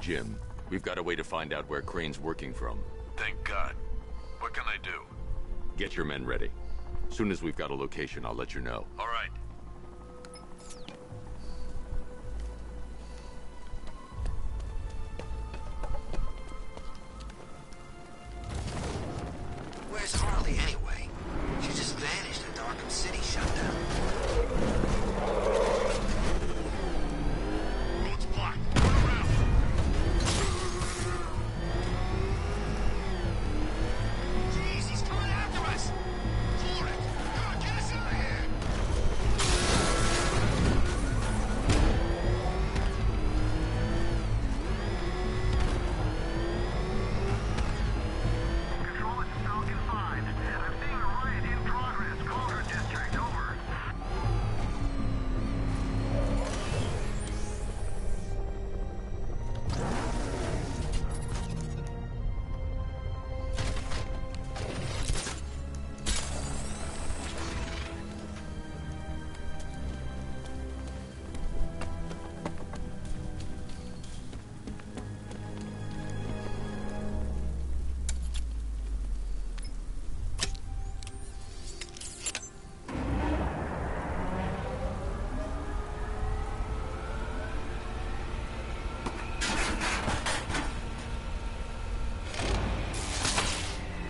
Jim, we've got a way to find out where Crane's working from. Thank God. What can I do? Get your men ready. Soon as we've got a location, I'll let you know. All right. Where's Harley anyway? She just vanished and Arkham City shut down. Road's blocked. Turn around. Jeez, he's coming after us! For it! Come on, get us out of here! Control, it's Falcon 5. I'm seeing a riot in progress. Calder District, over.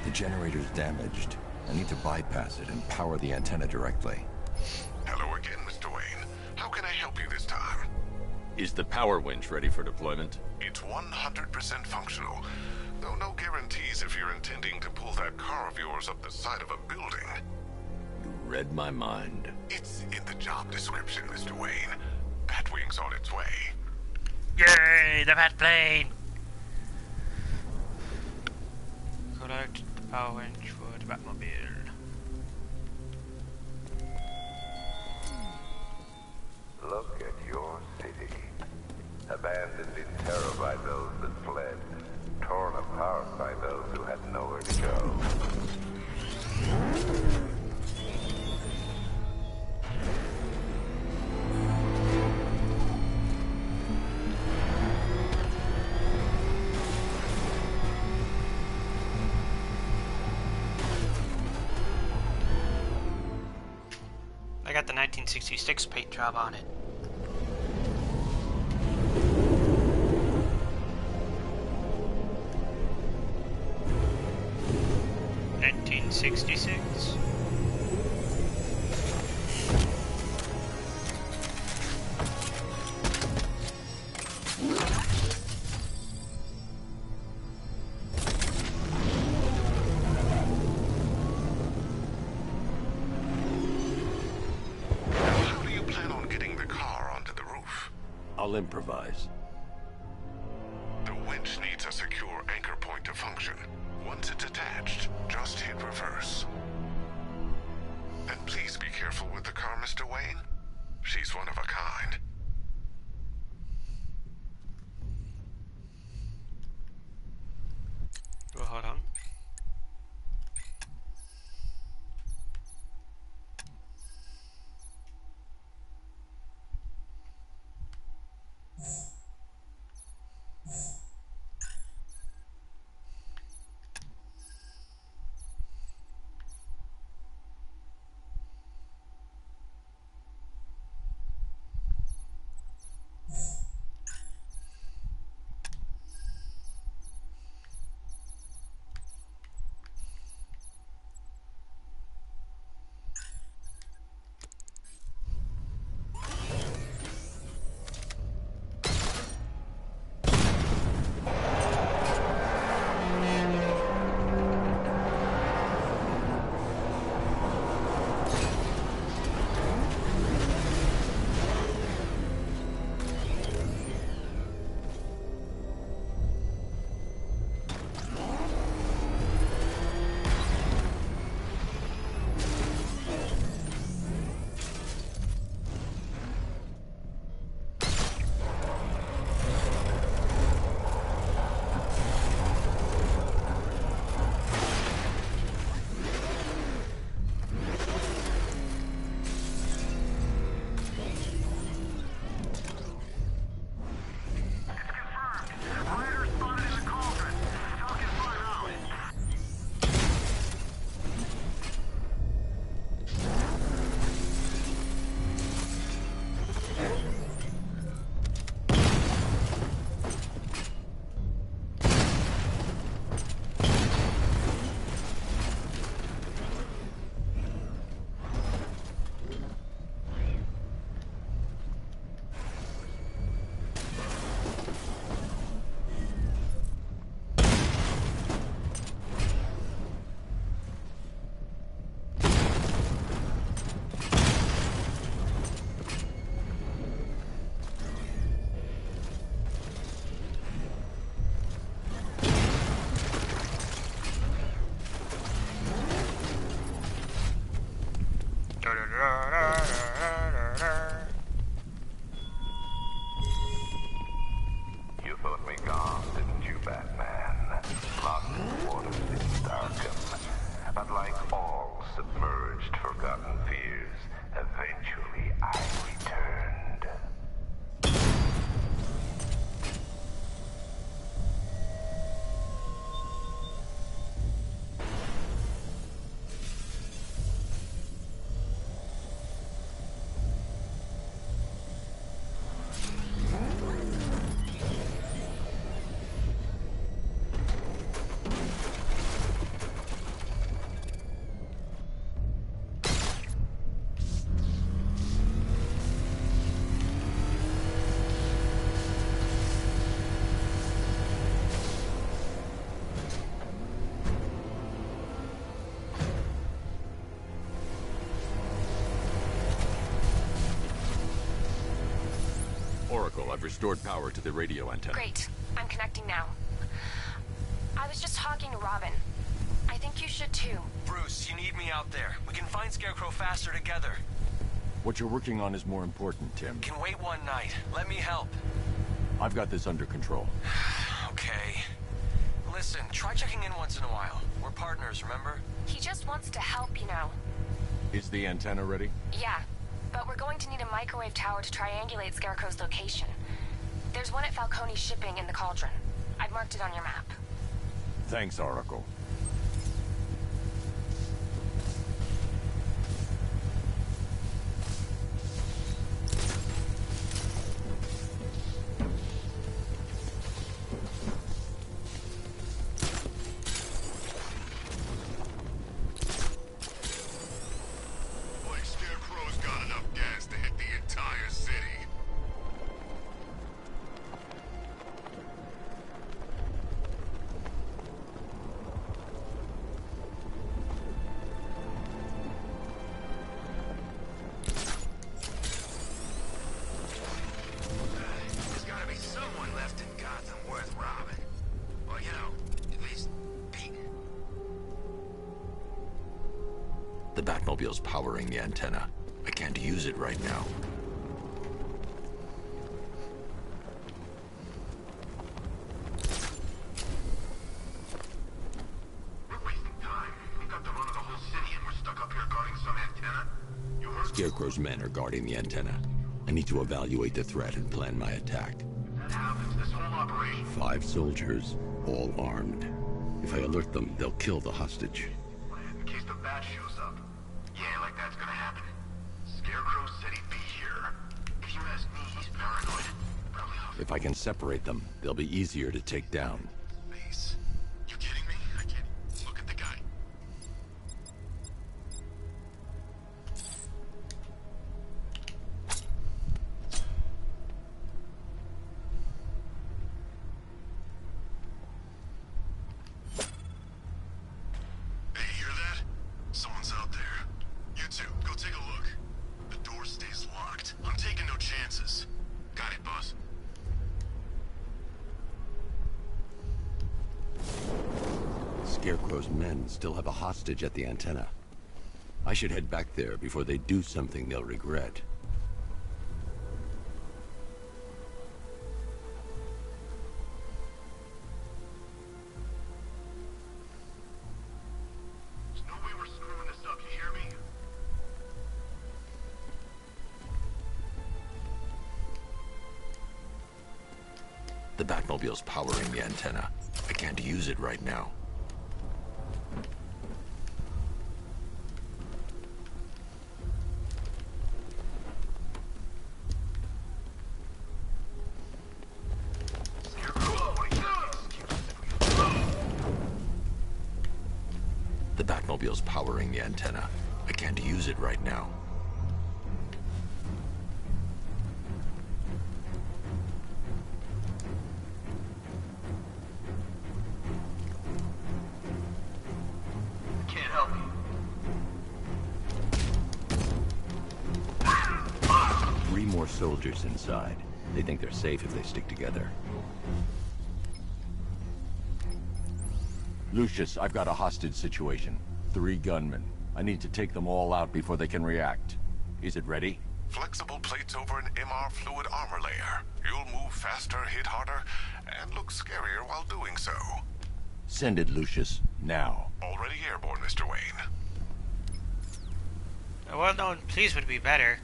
The generator's damaged. I need to bypass it and power the antenna directly. Hello again, Mr. Wayne. How can I help you this time? Is the power winch ready for deployment? It's 100% functional, though no guarantees if you're intending to pull that car of yours up the side of a building. You read my mind. It's in the job description, Mr. Wayne. Batwing's on its way. Yay, the bat plane! Collect the power winch for the Batmobile. Look at your city. Abandoned in terror by those that fled. Torn apart by those who had nowhere to go. I got the 1966 paint job on it. $1966. How do you plan on getting the car onto the roof? I'll improvise. The winch needs a secure anchor point to function. Once it's attached, just hit reverse. And please be careful with the car, Mr. Wayne. She's one of a kind. Well, hold on. restored power to the radio antenna. Great. I'm connecting now. I was just talking to Robin. I think you should too. Bruce, you need me out there. We can find Scarecrow faster together. What you're working on is more important, Tim. Can wait one night. Let me help. I've got this under control. Okay. Listen, try checking in once in a while. We're partners, remember? He just wants to help, you know. Is the antenna ready? Yeah, but we're going to need a microwave tower to triangulate Scarecrow's location. There's one at Falcone Shipping in the Cauldron. I've marked it on your map. Thanks, Oracle. Like Scarecrow's got enough gas to hit the entire city. There's gotta be someone left in Gotham worth robbing. Or, you know, at least beating. The Batmobile's powering the antenna. I can't use it right now. We're wasting time. We got the run of the whole city and we're stuck up here guarding some antenna. You heard? Scarecrow's men are guarding the antenna. I need to evaluate the threat and plan my attack. If that happens, this whole operation. 5 soldiers, all armed. If I alert them, they'll kill the hostage. In case the bat shows up. Yeah, like that's gonna happen. Scarecrow said he'd be here. If you ask me, he's paranoid. Probably off If I can separate them, they'll be easier to take down. base. You kidding me? I can't. Look at the guy. Hey, you hear that? Someone's out there. You two, go take a look. The door stays locked. I'm taking no chances. Got it, boss. Scarecrow's men still have a hostage at the antenna. I should head back there before they do something they'll regret. There's no way we're screwing this up, you hear me? The Batmobile's powering the antenna. I can't use it right now. The Batmobile's powering the antenna. I can't use it right now. Can't help you. 3 more soldiers inside. They think they're safe if they stick together. Lucius, I've got a hostage situation. 3 gunmen. I need to take them all out before they can react. Is it ready? Flexible plates over an MR fluid armor layer. You'll move faster, hit harder, and look scarier while doing so. Send it, Lucius. Now. Already airborne, Mr. Wayne. A well-known please would be better.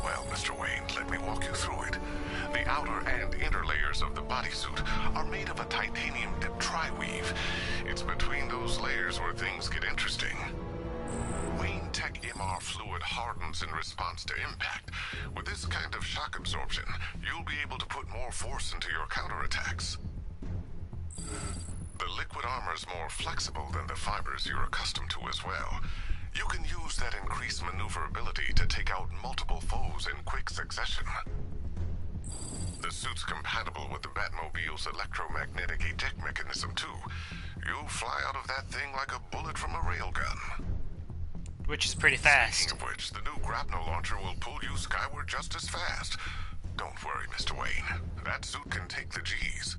Well, Mr. Wayne, let me walk you through it. The outer and inner layers of the bodysuit are made of a titanium-dipped tri-weave. It's between those layers where things get interesting. Wayne Tech MR fluid hardens in response to impact. With this kind of shock absorption, you'll be able to put more force into your counterattacks. The liquid armor is more flexible than the fibers you're accustomed to as well. You can use that increased maneuverability to take out multiple foes in quick succession. The suit's compatible with the Batmobile's electromagnetic eject mechanism, too. You'll fly out of that thing like a bullet from a railgun. Which is pretty fast. Speaking of which, the new grapnel launcher will pull you skyward just as fast. Don't worry, Mr. Wayne. That suit can take the G's.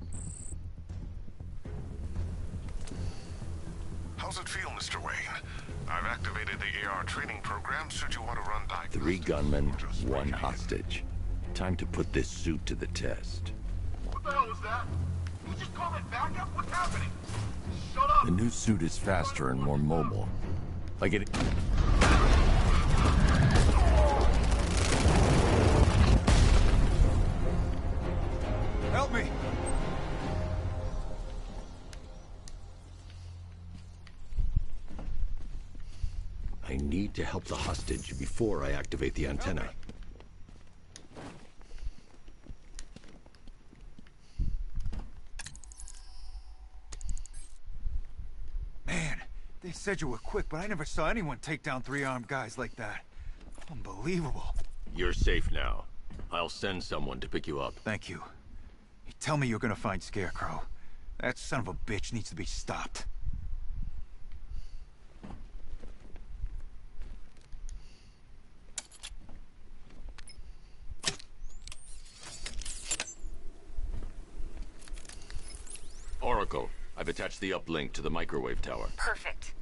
How's it feel, Mr. Wayne? I've activated the AR training program should you want to run diagnostics. 3 gunmen, 1 hostage. Time to put this suit to the test. What the hell was that? You just call it backup? What's happening? Shut up! The new suit is faster and more mobile. Like it... Help me! I need to help the hostage before I activate the antenna. Man, they said you were quick, but I never saw anyone take down 3 armed guys like that. Unbelievable. You're safe now. I'll send someone to pick you up. Thank you. You tell me you're gonna find Scarecrow. That son of a bitch needs to be stopped. Oracle, I've attached the uplink to the microwave tower. Perfect.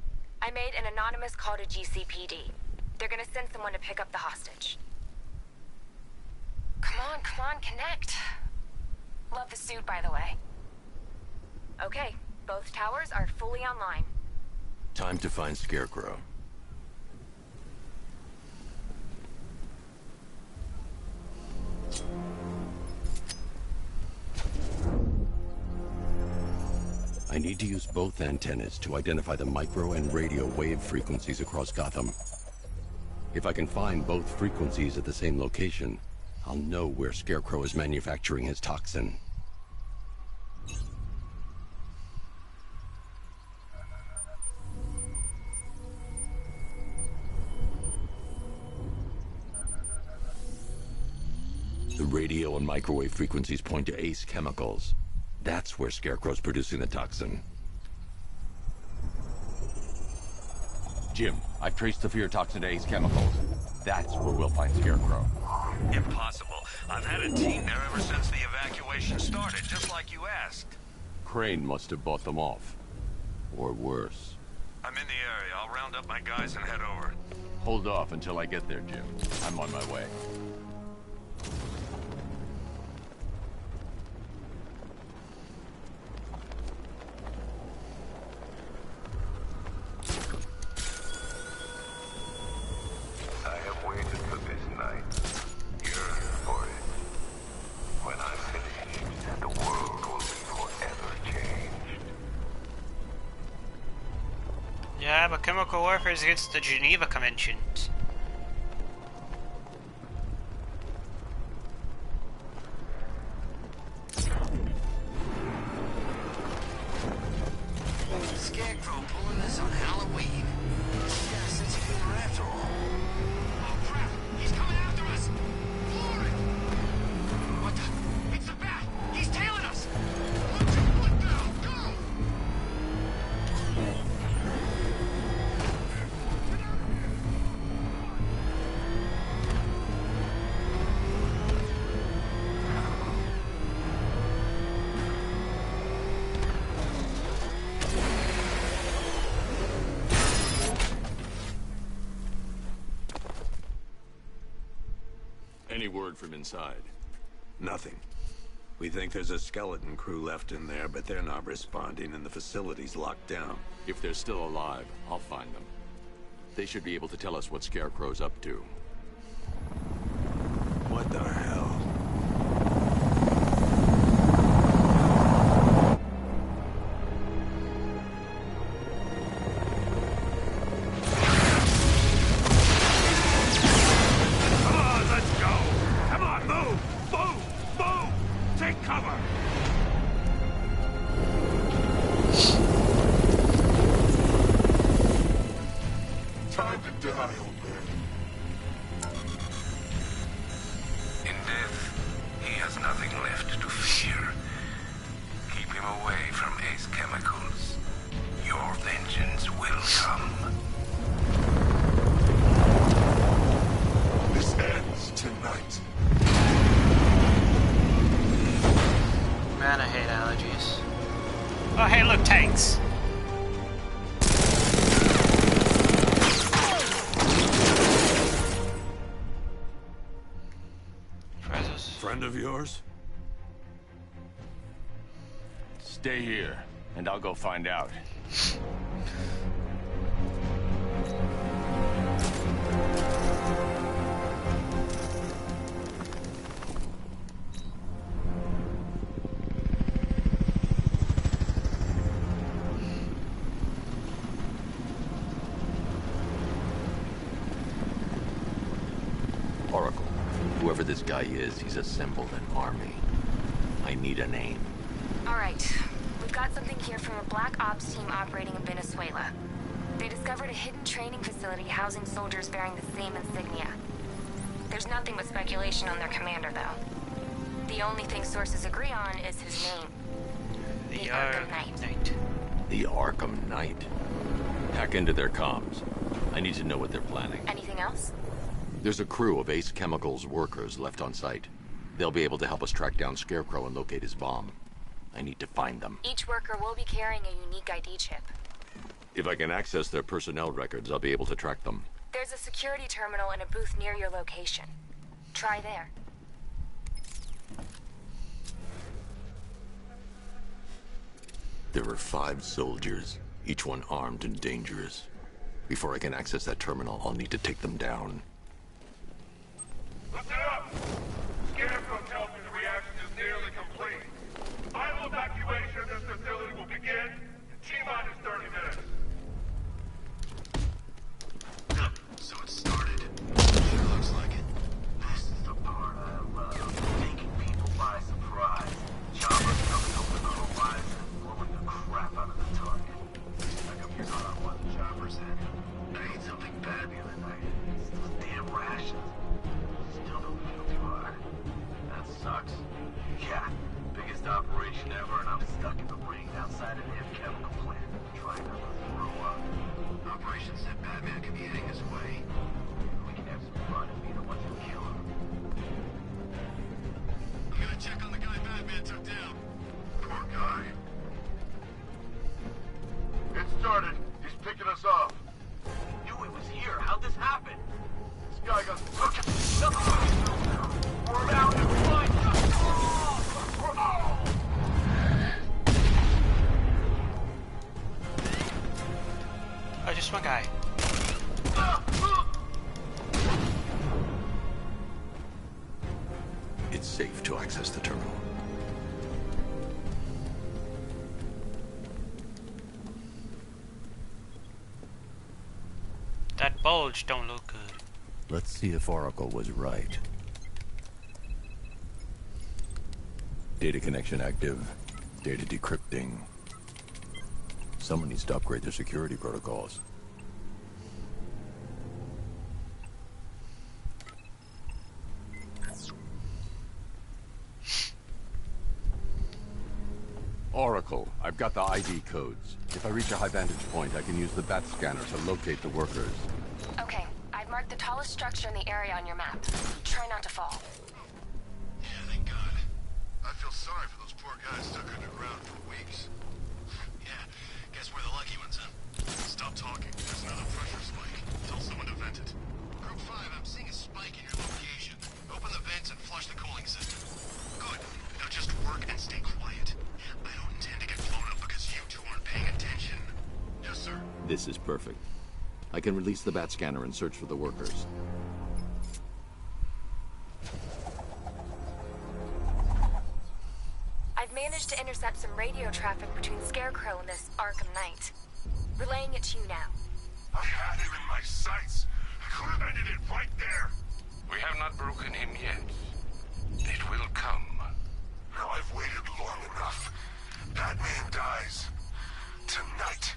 I made an anonymous call to GCPD. They're gonna send someone to pick up the hostage. Come on, connect. Love the suit, by the way. Okay, both towers are fully online. Time to find Scarecrow. I need to use both antennas to identify the micro and radio wave frequencies across Gotham. If I can find both frequencies at the same location, I'll know where Scarecrow is manufacturing his toxin. The radio and microwave frequencies point to Ace Chemicals. That's where Scarecrow's producing the toxin. Jim, I've traced the fear toxin to Ace Chemicals. That's where we'll find Scarecrow. Impossible. I've had a team there ever since the evacuation started, just like you asked. Crane must have bought them off. Or worse. I'm in the area. I'll round up my guys and head over. Hold off until I get there, Jim. I'm on my way. I have waited for this night, yearned for it. When I finish, the world will be forever changed. Yeah, but chemical warfare is against the Geneva Conventions. Scarecrow pulling this on Halloween. Yeah, since you were after all. Oh crap! He's coming after us! Floor it! What the? It's the bat! He's tailing us! Put your foot down! Go! Any word from inside? Nothing. We think there's a skeleton crew left in there, but they're not responding and the facility's locked down. If they're still alive, I'll find them. They should be able to tell us what Scarecrow's up to. What the hell? Man, I hate allergies. Oh, hey, look, tanks. Friend of yours? Stay here, and I'll go find out. Oracle, whoever this guy is, he's assembled an army. I need a name. All right. We've got something here from a Black Ops team operating in Venezuela. They discovered a hidden training facility housing soldiers bearing the same insignia. There's nothing but speculation on their commander, though. The only thing sources agree on is his name. The Arkham Knight. The Arkham Knight? Hack into their comms. I need to know what they're planning. Anything else? There's a crew of Ace Chemicals workers left on site. They'll be able to help us track down Scarecrow and locate his bomb. I need to find them. Each worker will be carrying a unique ID chip. If I can access their personnel records, I'll be able to track them. There's a security terminal in a booth near your location. Try there. There are 5 soldiers, each one armed and dangerous. Before I can access that terminal, I'll need to take them down. Listen up! Scarecrow tells me the reaction is nearly complete. Final evacuation of this facility will begin in T-minus 30 minutes. So it started. Sure looks like it. This is the part I love. Taking people by surprise. Choppers coming over the horizon, blowing the crap out of the target. Like I'm here on what the choppers had. I ate something bad the other night. It's those damn rations. Still don't feel too hard. That sucks. Yeah, biggest operation ever, and I'm stuck in the ring outside an chemical plant, trying not to throw up. Operation said Batman could be heading his way. We can have some fun and be the ones who kill him. I'm gonna check on the guy Batman took down. Poor guy. It started. He's picking us off. Knew he was here. How'd this happen? This guy got... We're out and find Oh, just one guy. It's safe to access the terminal. That bulge don't look good. Let's see if Oracle was right. Data connection active. Data decrypting. Someone needs to upgrade their security protocols. Oracle, I've got the ID codes. If I reach a high vantage point, I can use the bat scanner to locate the workers. Okay, I've marked the tallest structure in the area on your map. Try not to fall. Yeah, thank God. I feel sorry for those poor guys stuck underground for weeks. Yeah, guess we're the lucky ones, huh? Stop talking. There's another pressure spike. Tell someone to vent it. Group 5, I'm seeing a spike in your location. Open the vents and flush the cooling system. Good. Now just work This is perfect. I can release the bat scanner and search for the workers. I've managed to intercept some radio traffic between Scarecrow and this ARKHAM Knight. Relaying it to you now. I had him in my sights. I could have ended it right there. We have not broken him yet. It will come. Now I've waited long enough. Batman dies. Tonight.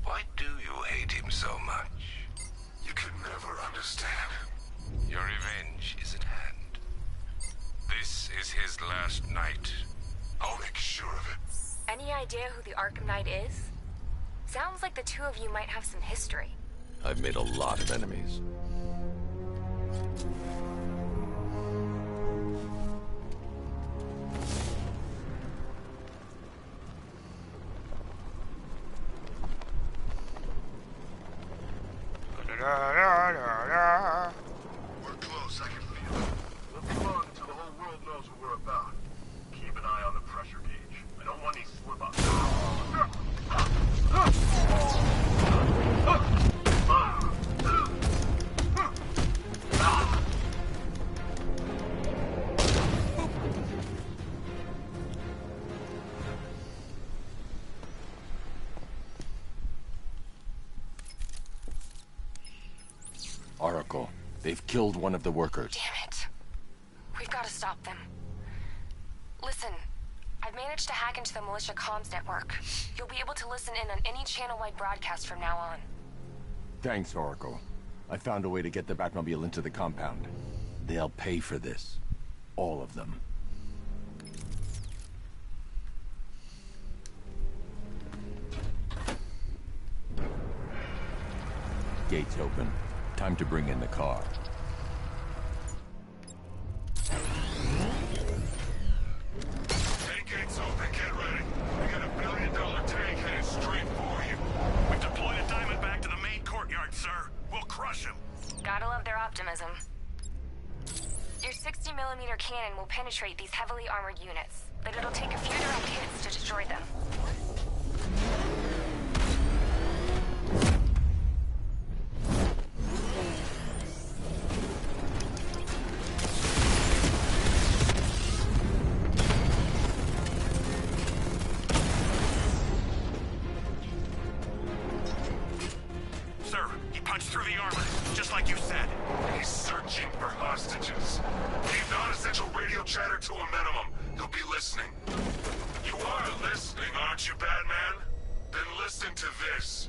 Why do you hate him so much? You can never understand. Your revenge is at hand. This is his last night. I'll make sure of it. Any idea who the ARKHAM Knight is? Sounds like the two of you might have some history. I've made a lot of enemies. We're close, I can feel it. We'll be long until the whole world knows what we're about. Keep an eye on the pressure gauge. I don't want any slip-ups. Oracle, they've killed one of the workers. Damn it. We've got to stop them. Listen, I've managed to hack into the militia comms network. You'll be able to listen in on any channel-wide broadcast from now on. Thanks, Oracle. I found a way to get the Batmobile into the compound. They'll pay for this. All of them. Gates open. Time to bring in the car. Tank gates open, get ready. We got $1 billion tank headed straight for you. We've deployed a Diamondback to the main courtyard, sir. We'll crush him. Gotta love their optimism. Your 60mm cannon will penetrate these heavily armored units, but it'll take a few direct hits to destroy them. Sir, he punched through the armor, just like you said. He's searching for hostages. Keep non-essential radio chatter to a minimum. He'll be listening. You are listening, aren't you, Batman? Then listen to this.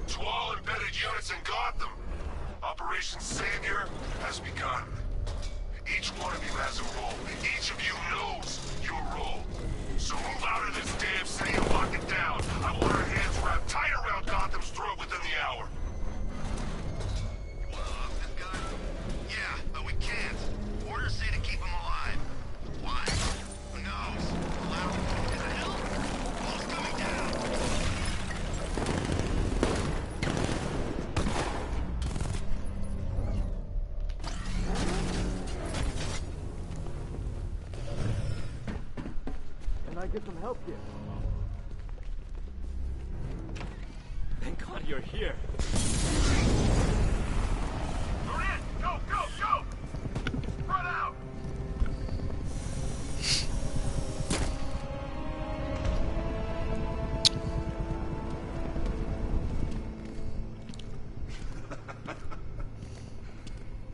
To all embedded units in Gotham, Operation Savior has begun. Each one of you has a role. Each of you knows your role. So move out of this damn city and lock it down. I want our hands wrapped tight around Gotham's throat within the hour. You want to lock this guy? Yeah, but we can't. Orders say to keep him alive. Why? Who knows? Allow him to the hill. Wall's coming down. Can I get some help here? Thank God you're here. We're in! Go, go, go! Spread out!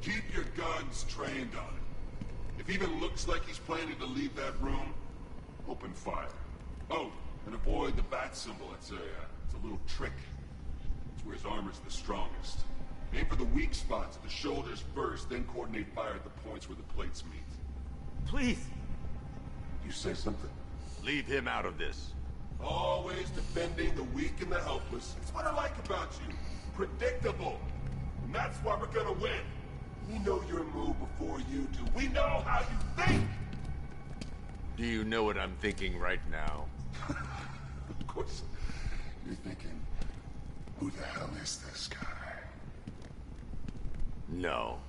Keep your guns trained on him. If even looks like he's planning to leave that room, open fire. Oh, and avoid the bat symbol. It's a little trick. It's where his armor's the strongest. Aim for the weak spots at the shoulders first, then coordinate fire at the points where the plates meet. Please. You say something? Leave him out of this. Always defending the weak and the helpless. It's what I like about you. Predictable. And that's why we're gonna win. We know your move before you do. We know how you think! Do you know what I'm thinking right now? Of course. You're thinking, who the hell is this guy? No.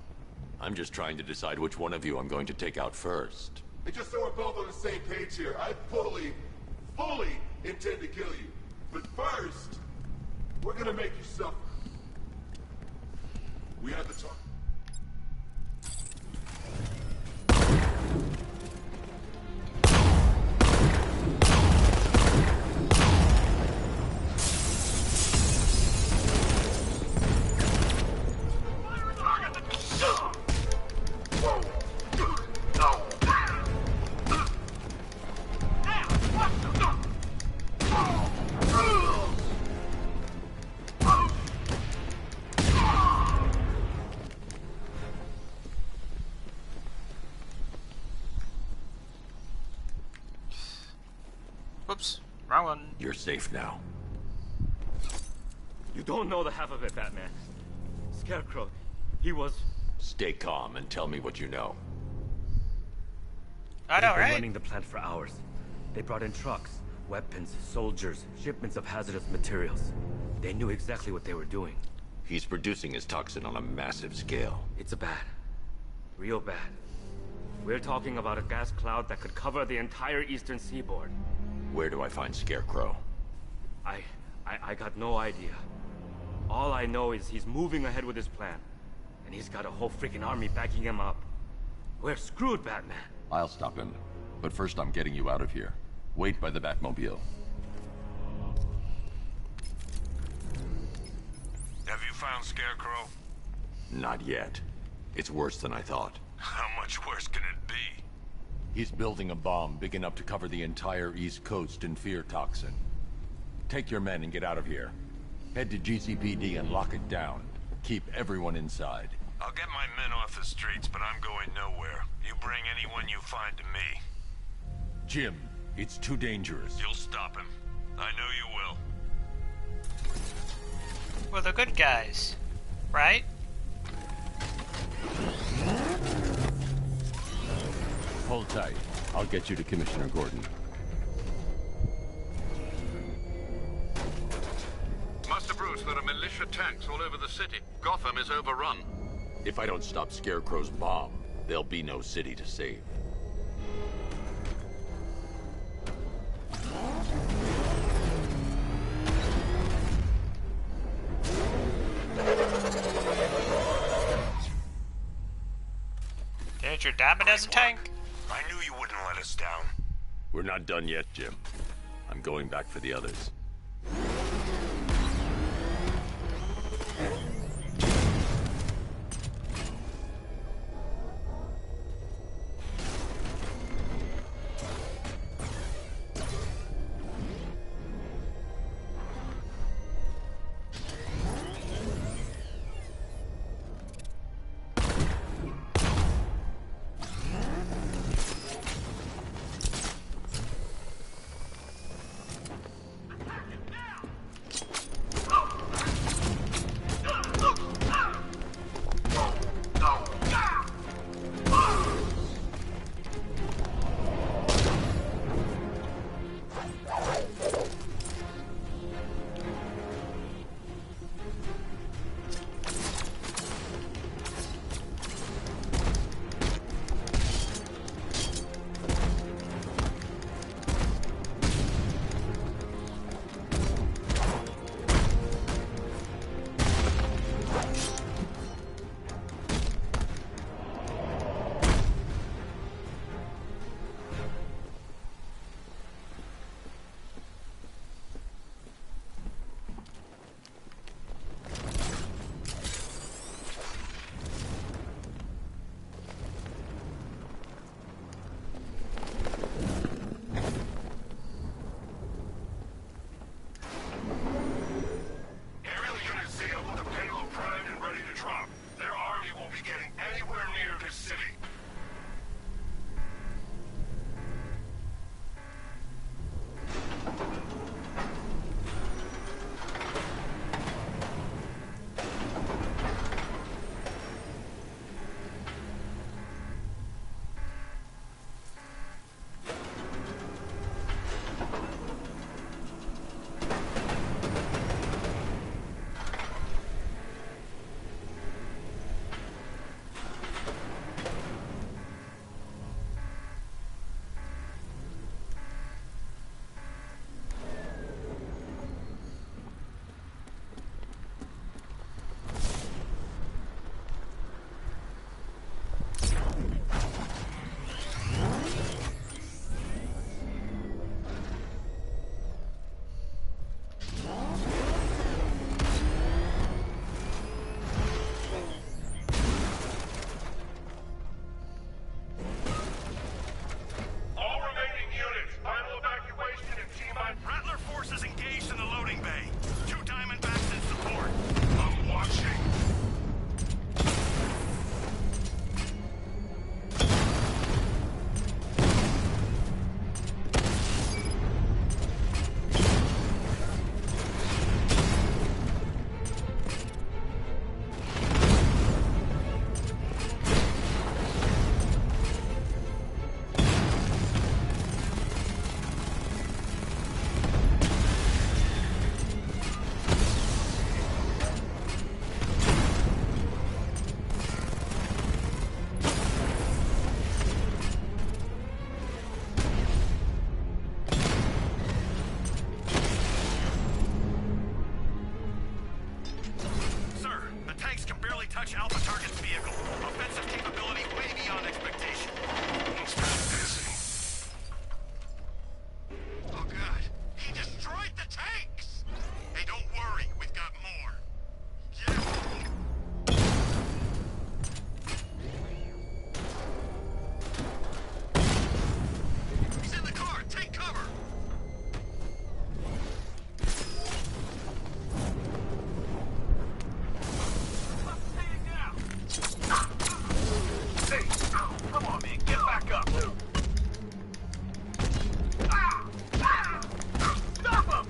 I'm just trying to decide which one of you I'm going to take out first. And just so we're both on the same page here, I fully intend to kill you. But first, We're gonna make you suffer. We had the talk. Whoops, wrong one. You're safe now. You don't know the half of it, Batman. Scarecrow, he was... Stay calm and tell me what you know. I know, They've been right? running the plant for hours. They brought in trucks, weapons, soldiers, shipments of hazardous materials. They knew exactly what they were doing. He's producing his toxin on a massive scale. It's bad. Real bad. We're talking about a gas cloud that could cover the entire eastern seaboard. Where do I find Scarecrow? I got no idea. All I know is he's moving ahead with his plan. And he's got a whole freaking army backing him up. We're screwed, Batman. I'll stop him. But first I'm getting you out of here. Wait by the Batmobile. Have you found Scarecrow? Not yet. It's worse than I thought. How much worse can it be? He's building a bomb big enough to cover the entire East Coast in fear toxin. Take your men and get out of here. Head to GCPD and lock it down. Keep everyone inside. I'll get my men off the streets, but I'm going nowhere. You bring anyone you find to me. Jim, it's too dangerous. You'll stop him. I know you will. We're the good guys, right? Hold tight. I'll get you to Commissioner Gordon. Master Bruce, there are militia tanks all over the city. Gotham is overrun. If I don't stop Scarecrow's bomb, there'll be no city to save. There's your diamond as a tank. I knew you wouldn't let us down. We're not done yet, Jim. I'm going back for the others. forces engaged in the loading bay. 2 Diamondbacks in support. I'm watching. Touch Alpha target's vehicle. Offensive capability way beyond expectation. It's been busy. Oh god, he destroyed the tanks! Hey, don't worry, we've got more. He's in the car, take cover! Come on, man, get back up! Stop him!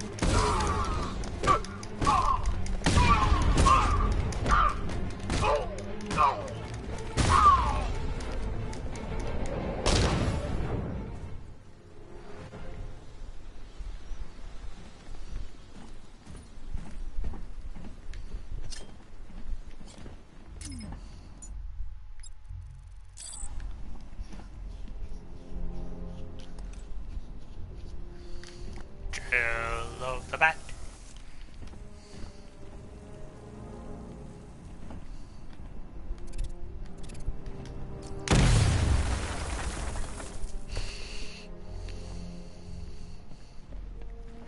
Drill of the bat.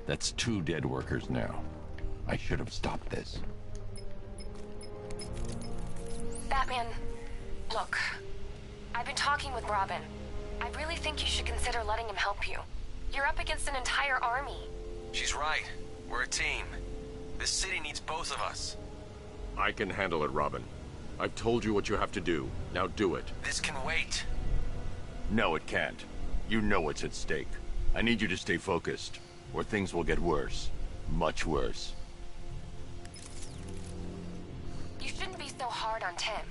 That's 2 dead workers now. I should have stopped this. Batman, look. I've been talking with Robin. I really think you should consider letting him help you. You're up against an entire army. She's right. We're a team. This city needs both of us. I can handle it, Robin. I've told you what you have to do. Now do it. This can wait. No, it can't. You know what's at stake. I need you to stay focused, or things will get worse. Much worse. You shouldn't be so hard on Tim.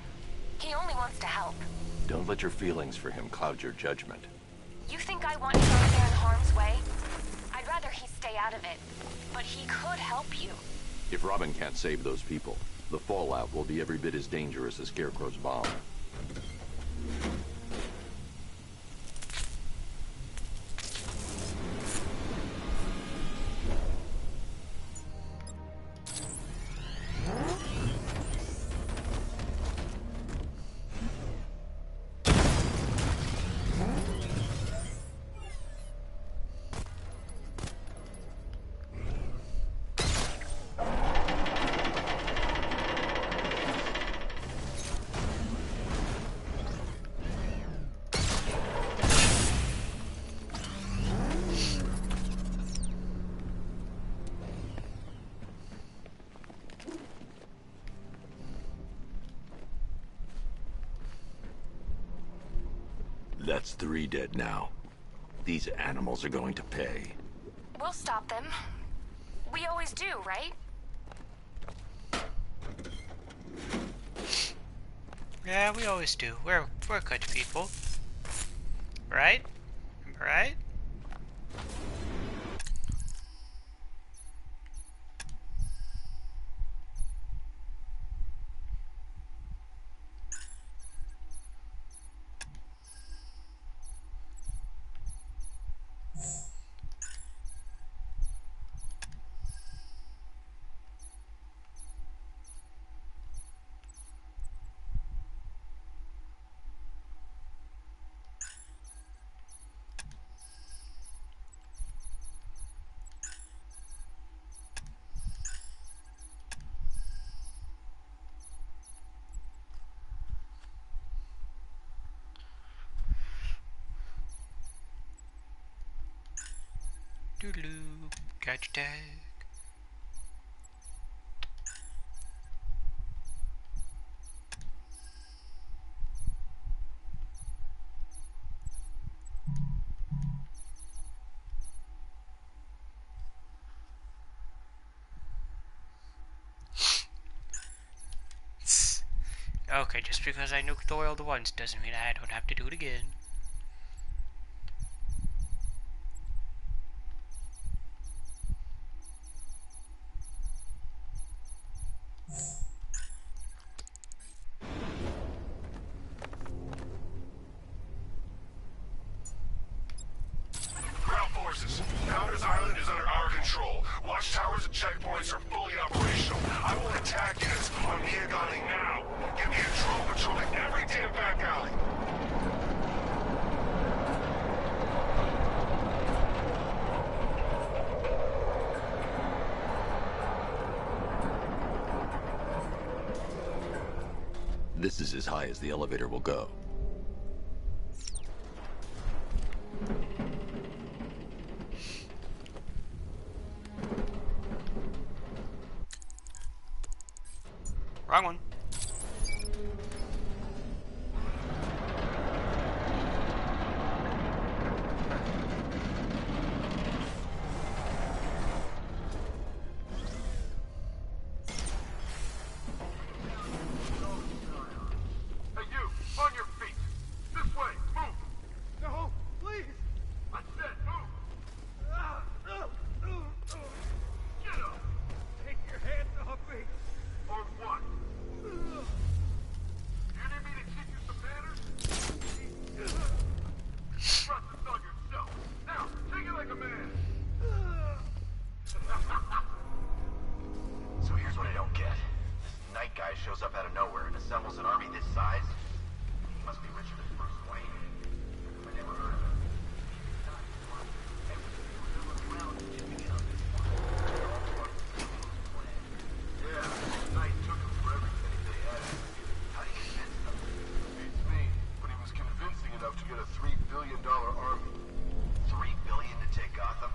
He only wants to help. Don't let your feelings for him cloud your judgment. You think I want him out there in harm's way? I'd rather he stay out of it. But he could help you. If Robin can't save those people, the fallout will be every bit as dangerous as Scarecrow's bomb. That's 3 dead now. These animals are going to pay. We'll stop them. We always do, right? Yeah, we always do. We're good people. Right? Right? Doodaloo. Got your tag. Okay, just because I nuked the world once doesn't mean I don't have to do it again. Ground forces, Founders Island is under our control. Watchtowers and checkpoints are fully operational. I will attack units on Miagani now. Get me a drone patrolling every damn back alley. This is as high as the elevator will go. Wrong one. Hey, you! On your feet! This way! Move! No! Please! I said move! Get up! Take your hands off me! Or what? You need me to teach you some manners? Trust this on yourself! Now, take it like a man! So here's what I don't get. This night guy shows up out of nowhere and assembles an army this size. He must be richer than Bruce Wayne. I never heard of him. Yeah, Knight took him for everything they had. How do you convince them? Beats me, but he was convincing enough to get a $3 billion army. $3 billion to take Gotham?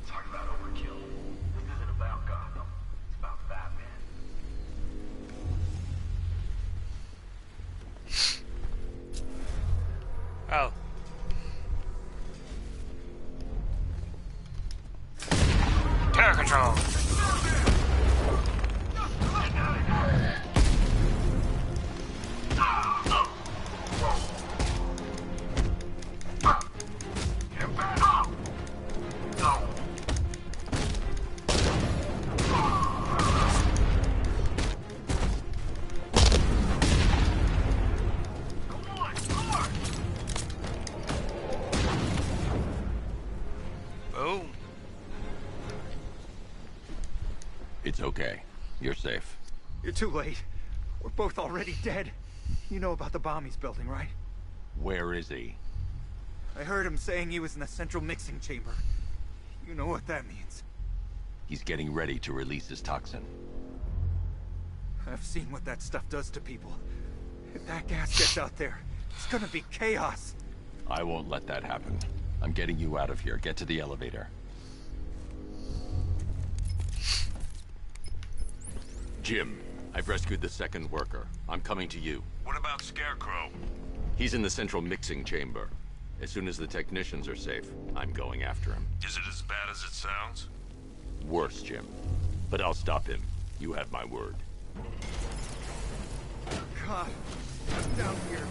Talk about overkill. This isn't about Gotham. It's about Batman. Oh. Terror control. Boom. It's okay. You're safe. You're too late. We're both already dead. You know about the bomb he's building, right? Where is he? I heard him saying he was in the central mixing chamber. You know what that means. He's getting ready to release his toxin. I've seen what that stuff does to people. If that gas gets out there, it's gonna be chaos. I won't let that happen. I'm getting you out of here. Get to the elevator. Jim, I've rescued the second worker. I'm coming to you. What about Scarecrow? He's in the central mixing chamber. As soon as the technicians are safe, I'm going after him. Is it as bad as it sounds? Worse, Jim. But I'll stop him. You have my word. God, I'm down here.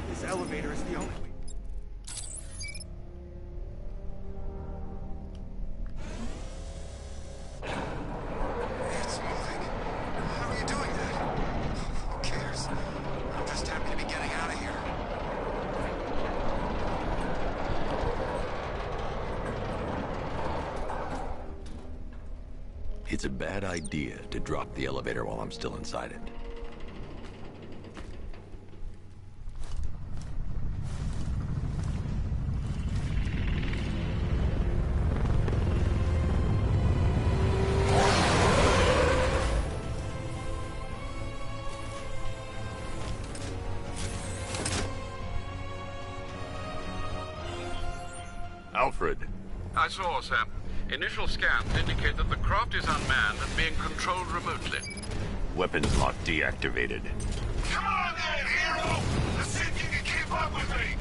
This elevator is the only way. It's moving. How are you doing that? Who cares? I'm just happy to be getting out of here. It's a bad idea to drop the elevator while I'm still inside it. Alfred. I saw, Sam. Initial scans indicate that the craft is unmanned and being controlled remotely. Weapons lock deactivated. Come on then, hero! Let's see if you can keep up with me!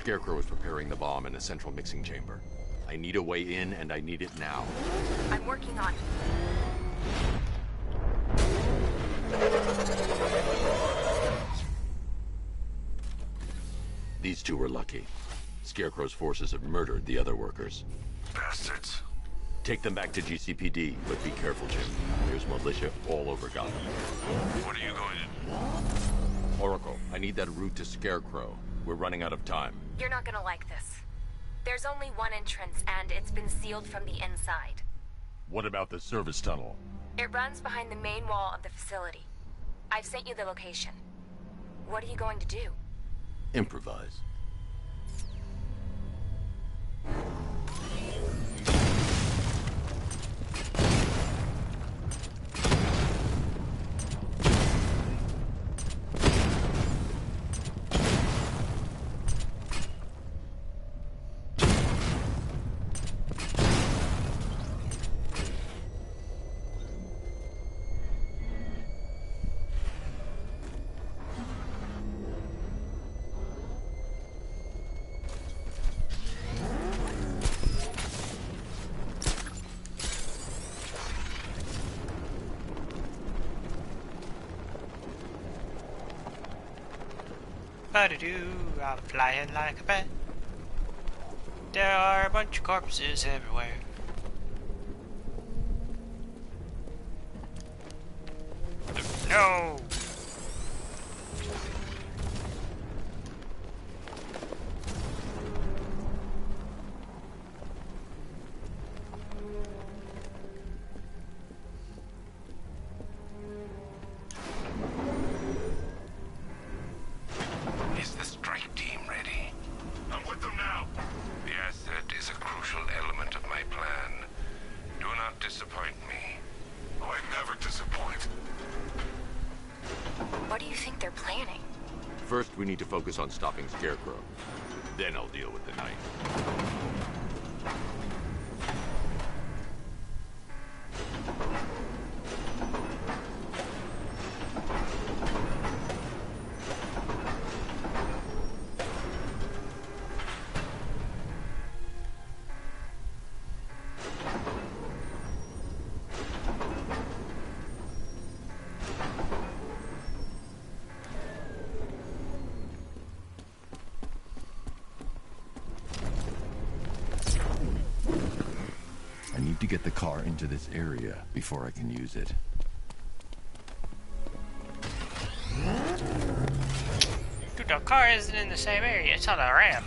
Scarecrow is preparing the bomb in the central mixing chamber. I need a way in, and I need it now. I'm working on it. These two were lucky. Scarecrow's forces have murdered the other workers. Bastards. Take them back to GCPD, but be careful, Jim. There's militia all over Gotham. What are you going to... Oracle, I need that route to Scarecrow. We're running out of time. You're not gonna like this. There's only one entrance, and it's been sealed from the inside. What about the service tunnel? It runs behind the main wall of the facility. I've sent you the location. What are you going to do? Improvise. Ba-da-doo, I'm flying like a bat. There are a bunch of corpses everywhere. No! First, we need to focus on stopping Scarecrow. Then I'll deal with the Knight. to get the car into this area before I can use it. Dude, the car isn't in the same area. It's on a ramp.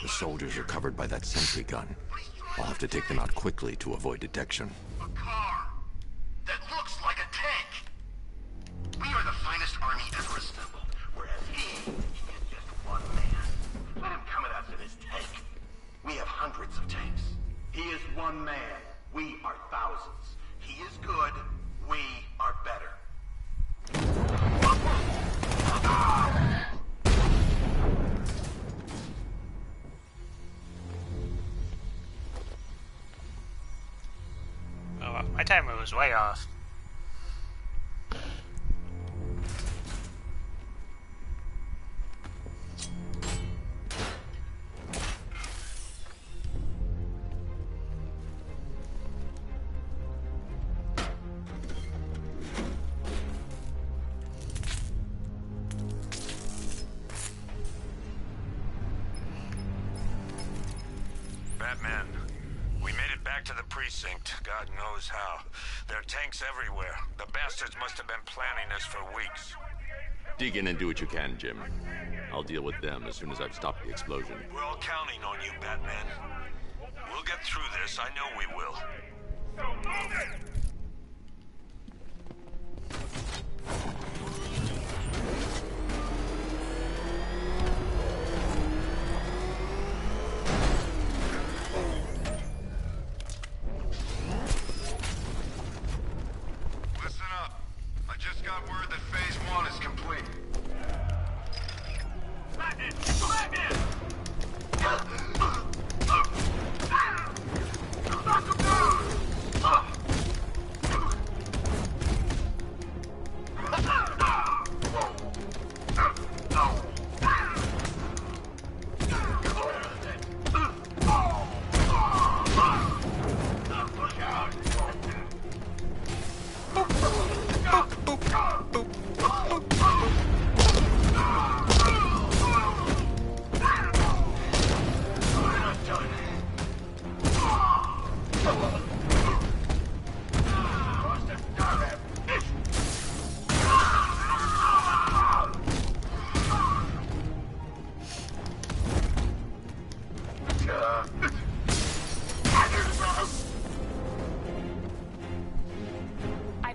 Soldiers are covered by that sentry gun. I'll have to take them out quickly to avoid detection. A car that looks like a tank. We are the finest army ever assembled, whereas he is just one man. Let him come at us in his tank. We have hundreds of tanks. He is one man. We are thousands. He is good. We are better. My timer was way off. Batman. We made it back to the precinct, God knows how. There are tanks everywhere. The bastards must have been planning this for weeks. Dig in and do what you can, Jim. I'll deal with them as soon as I've stopped the explosion. We're all counting on you, Batman. We'll get through this, I know we will. So move it!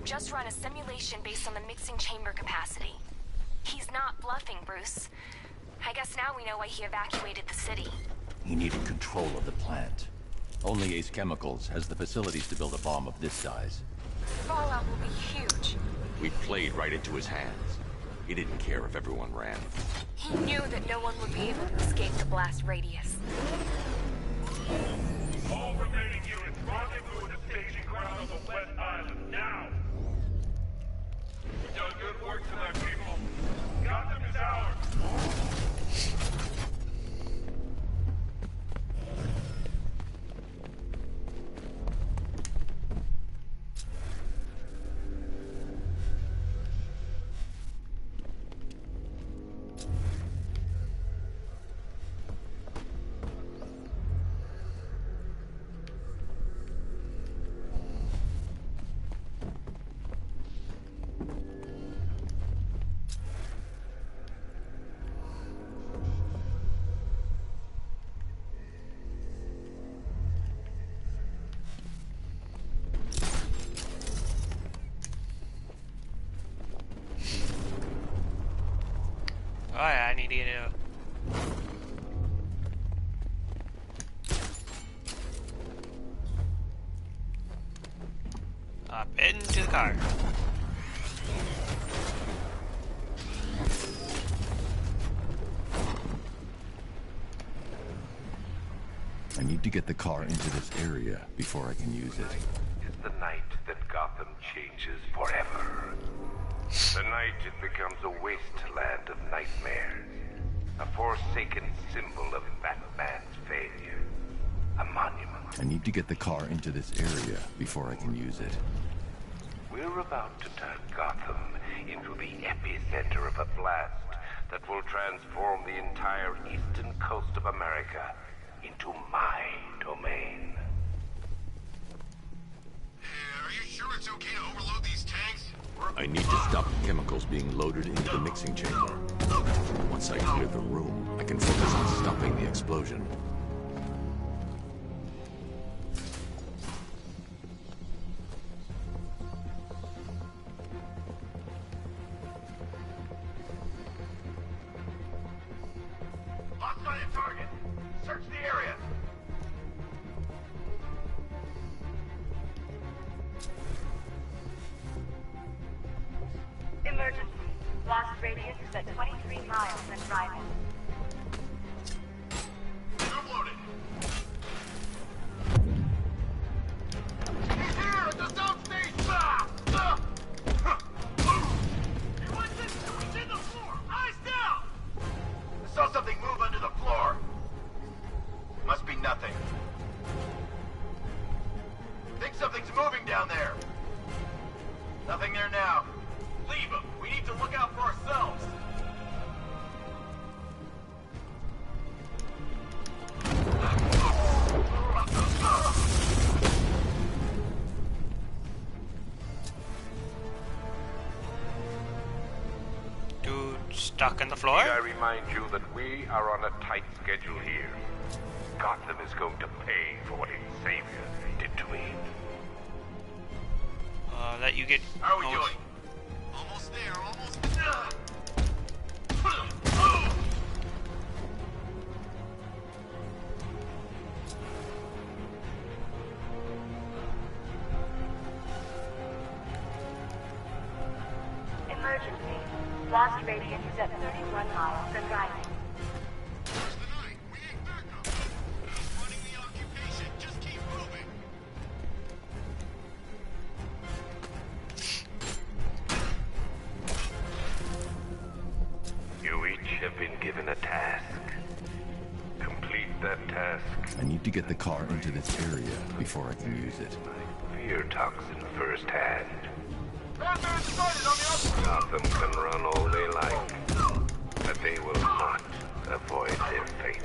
Just run a simulation based on the mixing chamber capacity. He's not bluffing, Bruce. I guess now we know why he evacuated the city. He needed control of the plant. Only Ace Chemicals has the facilities to build a bomb of this size. Fallout will be huge. We played right into his hands. He didn't care if everyone ran. He knew that no one would be able to escape the blast radius. All remaining units, rendezvous at the staging ground on the West Island, now! You've done good work tonight, people. Gotham is ours. need to get up into the car. I need to get the car into this area before I can use it. Is the night that Gotham changes forever. The night it becomes a wasteland of nightmares. A forsaken symbol of Batman's failure. A monument. I need to get the car into this area before I can use it. We're about to turn Gotham into the epicenter of a blast that will transform the entire eastern coast of America into my domain. Are you sure it's okay to overload these tanks? I need to stop chemicals being loaded into the mixing chamber. Once I clear the room, I can focus on stopping the explosion. Lost sight of target. Search the area. Emergency. Blast radius is at 23 miles and driving. Uploaded. He's here at the soundstage. Hey, what's this? He's in the floor. Eyes down. I saw something move under the floor. Must be nothing. Think something's moving down there. Nothing there now. Leave him. We need to look out for ourselves. Dude, stuck in the floor? May I remind you that we are on a tight schedule here. Gotham is going to pay for what its savior did to me. Let you get... How are we doing? Almost there, almost there. Emergency. Blast radius is at 31 miles and driving. You each have been given a task. Complete that task. I need to get the car into this area before I can use it. Fear toxin firsthand. Gotham can run all they like, but they will not avoid their fate.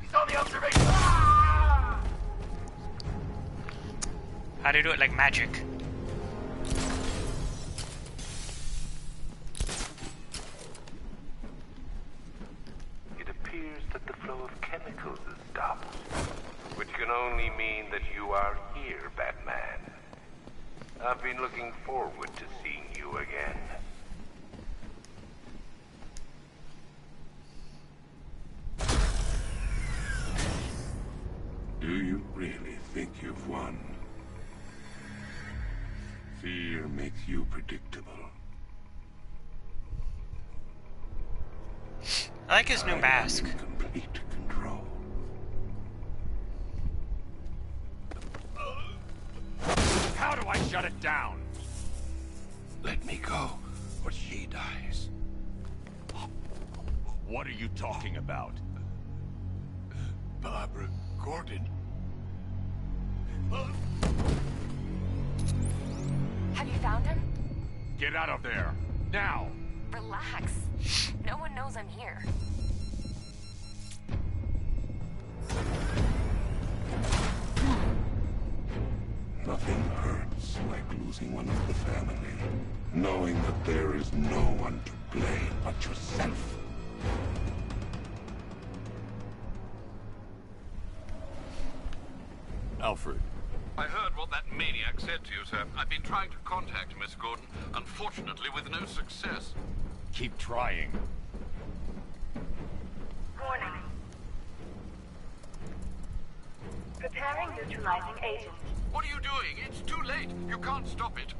He's on the observation. How do you do it like magic? It appears that the flow of chemicals has stopped, which can only mean that you are here, Batman. I've been looking forward to seeing you again. Do you really think you've won? Fear makes you predictable. I like his new mask. Complete control. How do I shut it down? Let me go, or she dies. What are you talking about? Barbara Gordon. Have you found him? Get out of there! Now! Relax. No one knows I'm here. Nothing hurts like losing one of the family. Knowing that there is no one to blame but yourself. Alfred. I heard what that maniac said to you, sir. I've been trying to contact Miss Gordon, unfortunately with no success. Keep trying. Warning. Preparing neutralizing agent. What are you doing? It's too late. You can't stop it.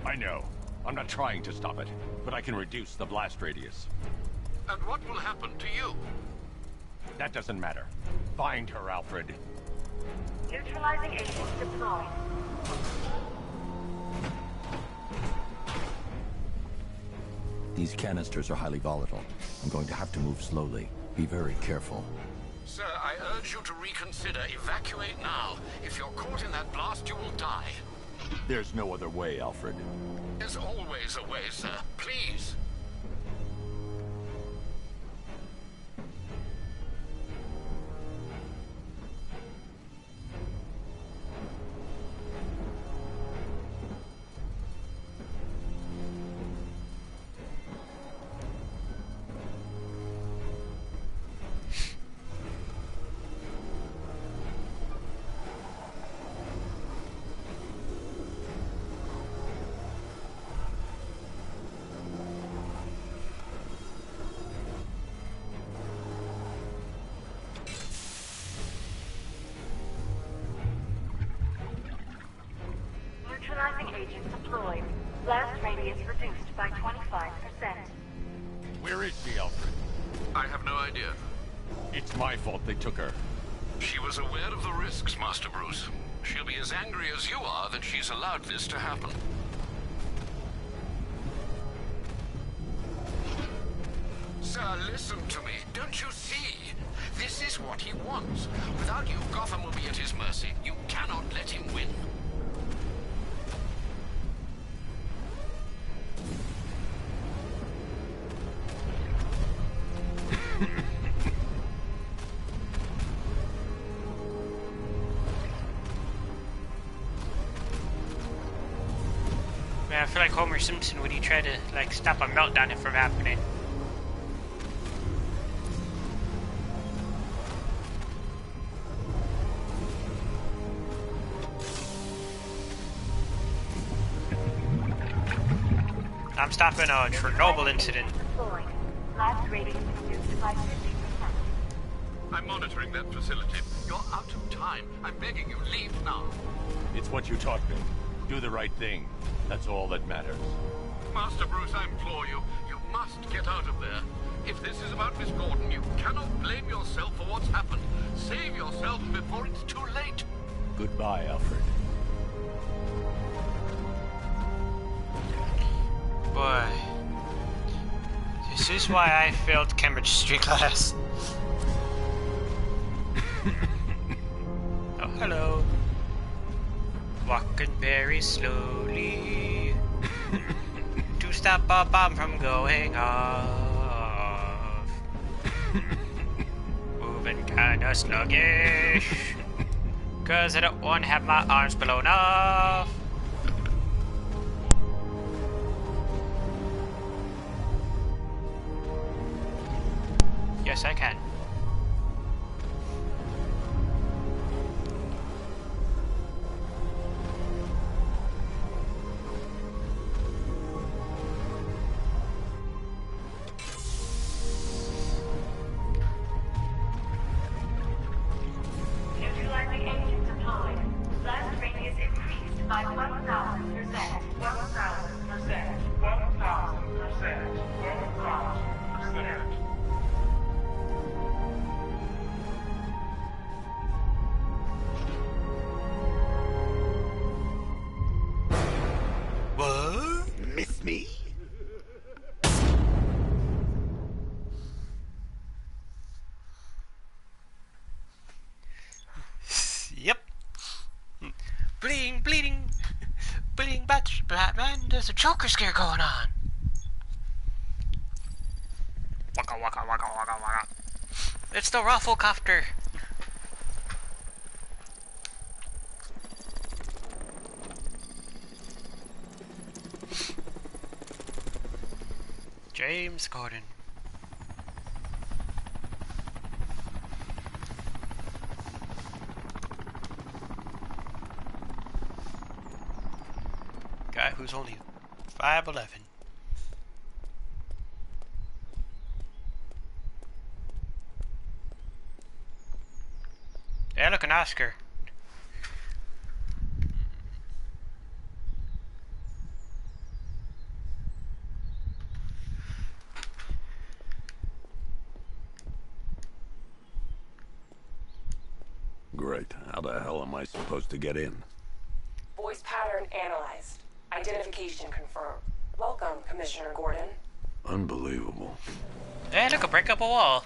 I know. I'm not trying to stop it, but I can reduce the blast radius. And what will happen to you? That doesn't matter. Find her, Alfred. Neutralizing agent deployed. These canisters are highly volatile. I'm going to have to move slowly. Be very careful. Sir, I urge you to reconsider. Evacuate now. If you're caught in that blast, you will die. There's no other way, Alfred. There's always a way, sir. Please. Neutralizing agent deployed. Blast radius reduced by 25%. Where is she, Alfred? I have no idea. It's my fault they took her. She was aware of the risks, Master Bruce. She'll be as angry as you are that she's allowed this to happen. Sir, listen to me. Don't you see? This is what he wants. Without you, Gotham will be at his mercy. You cannot let him win. Man, I feel like Homer Simpson when he tried to like stop a meltdown from happening. I'm stopping a Chernobyl incident. Deployed. Blast radius reduced by 50%. I'm monitoring that facility. You're out of time. I'm begging you, leave now. It's what you taught me. Do the right thing. That's all that matters. Master Bruce, I implore you. You must get out of there. If this is about Miss Gordon, you cannot blame yourself for what's happened. Save yourself before it's too late. Goodbye, Alfred. Boy. This is why I failed chemistry class. Oh, hello. Walking very slowly to stop a bomb from going off. Moving kinda sluggish, 'cause I don't want to have my arms blown off. Yes, I can. Neutralizing agent deployed. Blast radius increased by 1,000%. 1,000%. 1,000%. 1,000%. What? Miss me? Yep. Bleeding, bleeding, bleeding Batman. There's a Joker scare going on. Waka waka waka waka waka. It's the Rafflecopter. James Gordon. guy who's only 5'11". Yeah, look, an Oscar. Great. How the hell am I supposed to get in? Voice pattern analyzed. Identification confirmed. Welcome, Commissioner Gordon. Unbelievable. Hey, look, a break up a wall.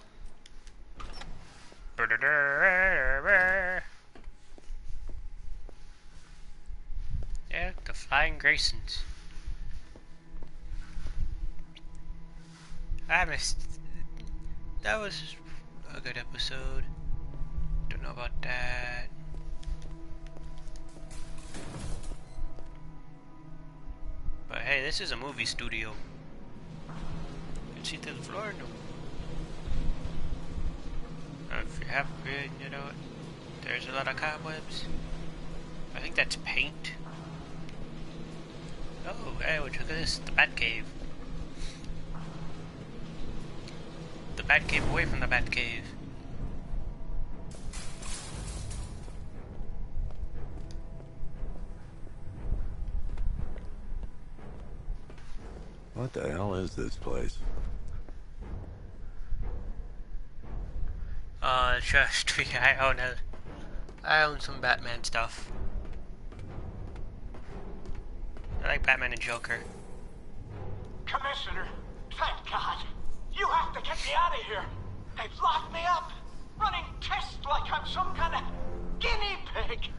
Yeah, the Flying Graysons. I missed. That was a good episode. Don't know about that. But hey, this is a movie studio. You can see through the floor. No. If you have, you know, there's a lot of cobwebs. I think that's paint. Oh, hey, look at this, the Batcave. The Batcave away from the Batcave. What the hell is this place? Trust me, I own some Batman stuff. I like Batman and Joker. Commissioner, thank God. You have to get me out of here. They've locked me up, running tests like I'm some kind of guinea pig.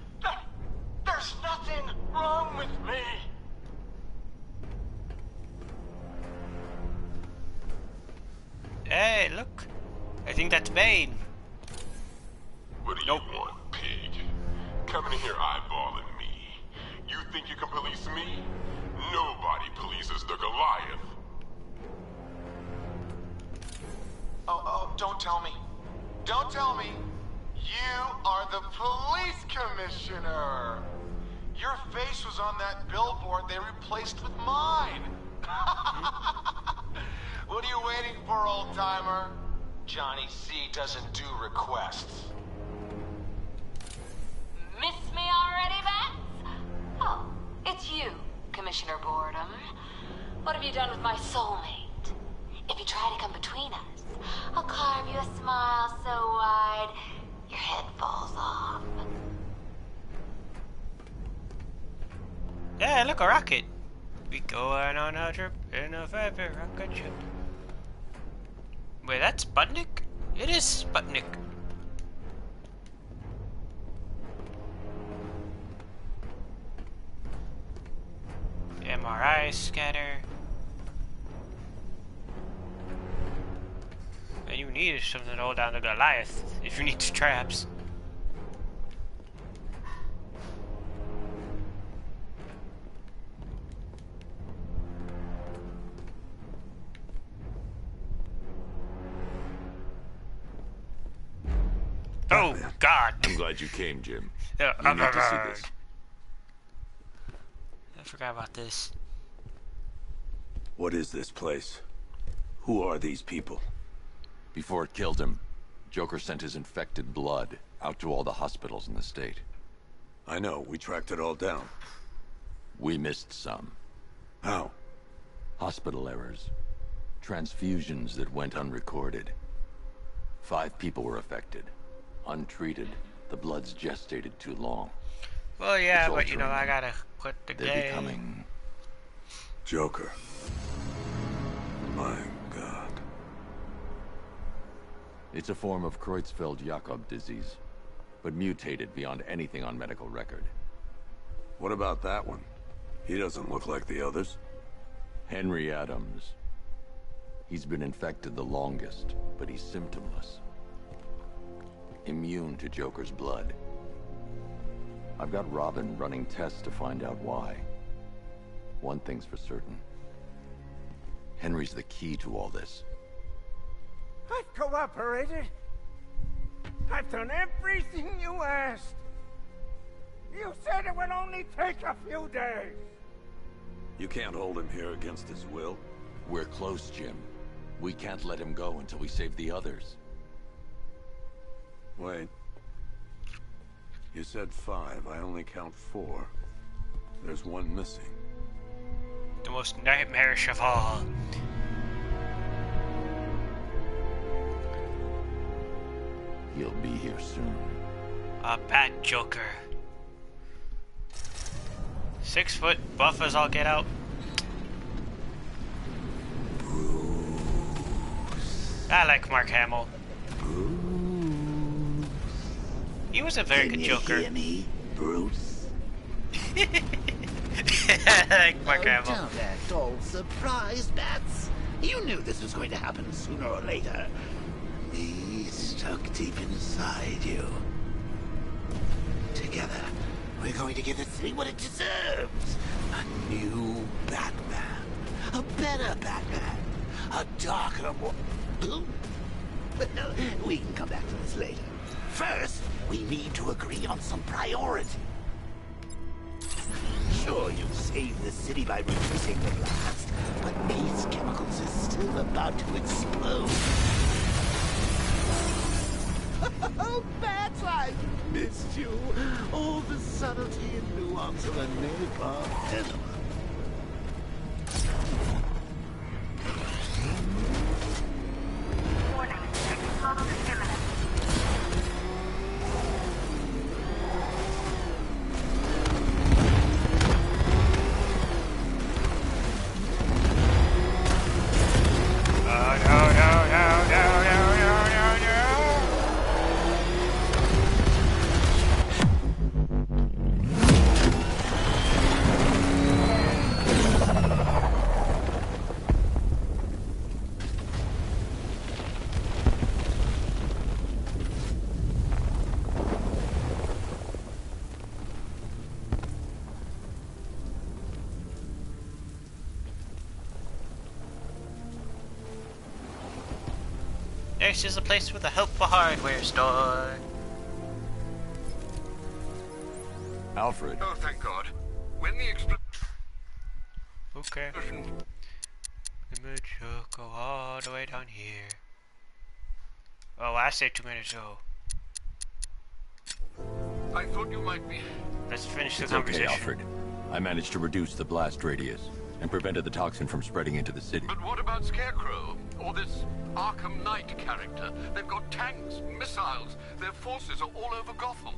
There's nothing wrong with me. Hey, look. I think that's Bane. What do you want, pig? Coming in here eyeballing me. You think you can police me? Nobody polices the Goliath. Oh, don't tell me. Don't tell me. You are the police commissioner. Your face was on that billboard they replaced with mine. What are you waiting for, old-timer? Johnny C doesn't do requests. Miss me already, Bats? Oh, it's you, Commissioner Boredom. What have you done with my soulmate? If you try to come between us, I'll carve you a smile so wide, your head falls off. Yeah, look, a rocket. We going on a trip in a favorite rocket ship. Wait, that's Sputnik? It is Sputnik. MRI scanner. And you need something to hold down the Goliath if you need traps. Oh, God. I'm glad you came, Jim. You need to see this. I forgot about this. What is this place? Who are these people? Before it killed him, Joker sent his infected blood out to all the hospitals in the state. I know, we tracked it all down. We missed some. How? Hospital errors. Transfusions that went unrecorded. 5 people were affected. Untreated, the blood's gestated too long. Well, yeah, It's but you know, altering I gotta quit the They're game. becoming... Joker. My God. It's a form of Creutzfeldt-Jakob disease, but mutated beyond anything on medical record. What about that one? He doesn't look like the others. Henry Adams. He's been infected the longest, but he's symptomless. Immune to Joker's blood. I've got Robin running tests to find out why. One thing's for certain. Henry's the key to all this. I've cooperated. I've done everything you asked. You said it would only take a few days. You can't hold him here against his will. We're close, Jim. We can't let him go until we save the others. Wait. You said 5. I only count 4. There's one missing. The most nightmarish of all. He'll be here soon. A Bat Joker. 6 foot, buff as all get out. I like Mark Hamill. He was a very good Joker. Can you hear me, Bruce? I like Mark Hamill. Don't act all surprised, Bats. You knew this was going to happen sooner or later. Me stuck deep inside you. Together, we're going to give the city what it deserves. A new Batman. A better Batman. A darker, more... Well, we can come back to this later. First, we need to agree on some priority. Sure, you've saved the city by reducing the blast, but Peace Chemicals is still about to explode. Oh, Bats, I've missed you. All the subtlety and nuance of a napalm enema. Warning, explosion imminent. Next is a place with a helpful hardware store. Alfred. Oh, thank God. When the explosion... Okay. Image go all the way down here. Oh, I said 2 minutes ago. I thought you might be... Let's finish the It's conversation. okay, Alfred. I managed to reduce the blast radius and prevented the toxin from spreading into the city. But what about Scarecrow? Or this Arkham Knight character? They've got tanks, missiles. Their forces are all over Gotham.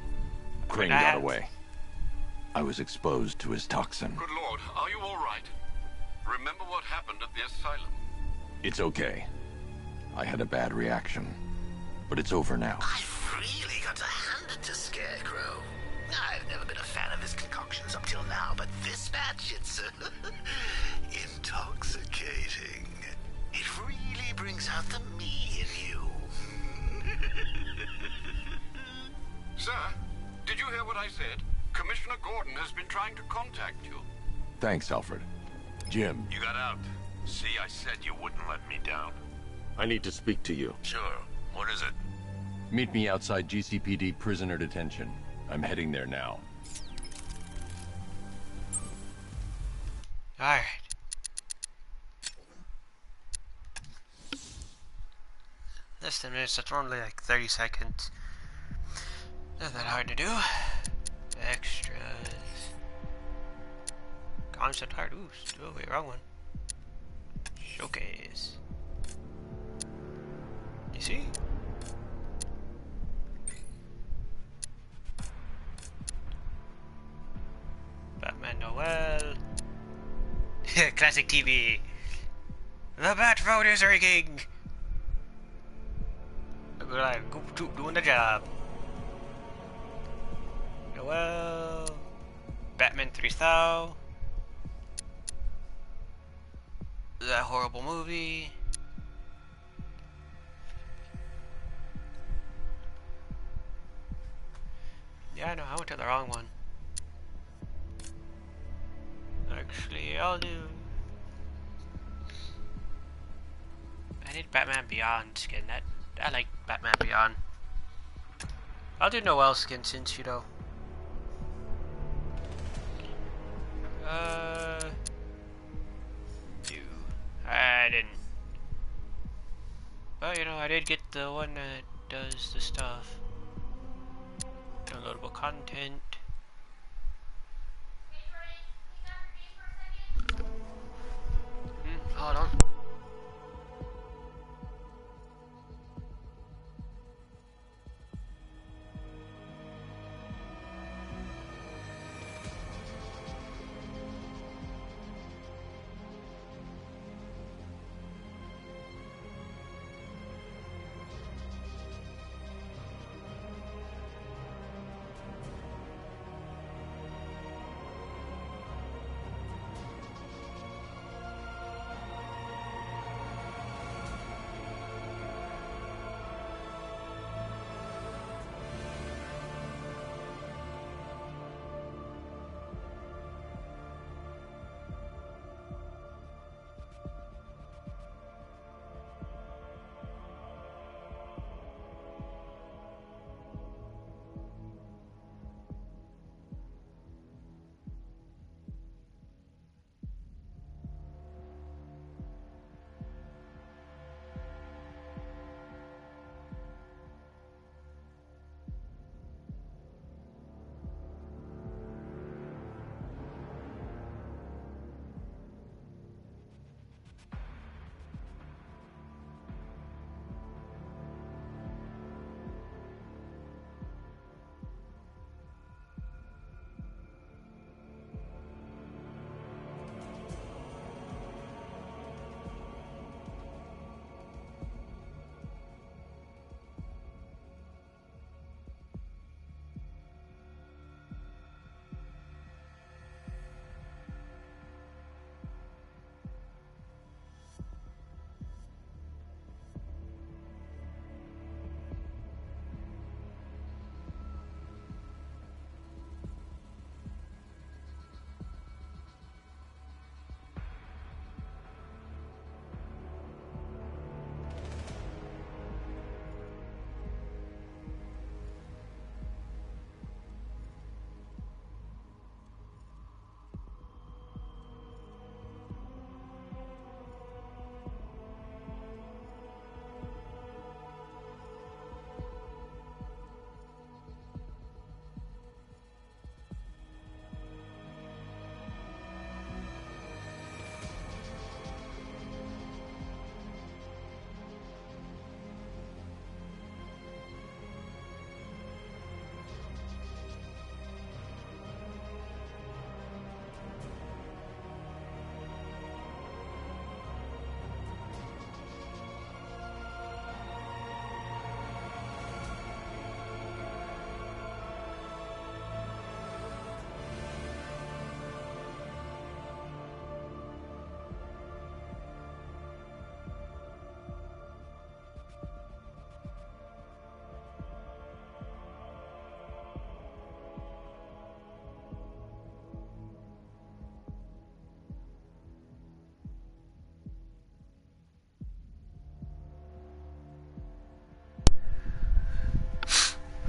Crane got away. I was exposed to his toxin. Good Lord, are you all right? Remember what happened at the asylum? It's okay. I had a bad reaction. But it's over now. I've really got to hand it to Scarecrow. I've never been a fan of his concoctions up till now, but this batch, it's intoxicating. It really brings out the me in you. Sir, did you hear what I said? Commissioner Gordon has been trying to contact you. Thanks, Alfred. Jim. You got out. See, I said you wouldn't let me down. I need to speak to you. Sure. What is it? Meet me outside GCPD prisoner detention. I'm heading there now. Alright. Less than minutes, that's only like 30 seconds. Not that hard to do. Extras. Concept art. Ooh, oh wait, wrong one. Showcase. You see? Batman Noel. Classic TV. The Bat vote is rigging. We're like doing the job. Noel. Batman 3000. That horrible movie. Yeah, I know, I went to the wrong one. Actually, I'll do... I need Batman Beyond skin. I like Batman Beyond. I'll do Noel skin since, you know. Oh, you know, I did get the one that does the stuff. Downloadable content. Hold on.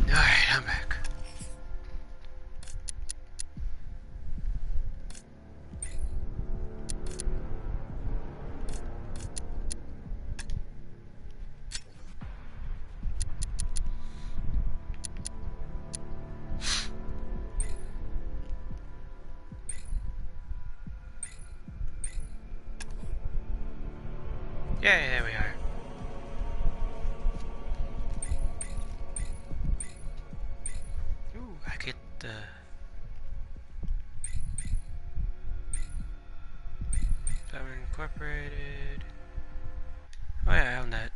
Alright, I'm back. Yeah, there we are. Ooh, I get the... Batman Incorporated. Oh yeah, I own that.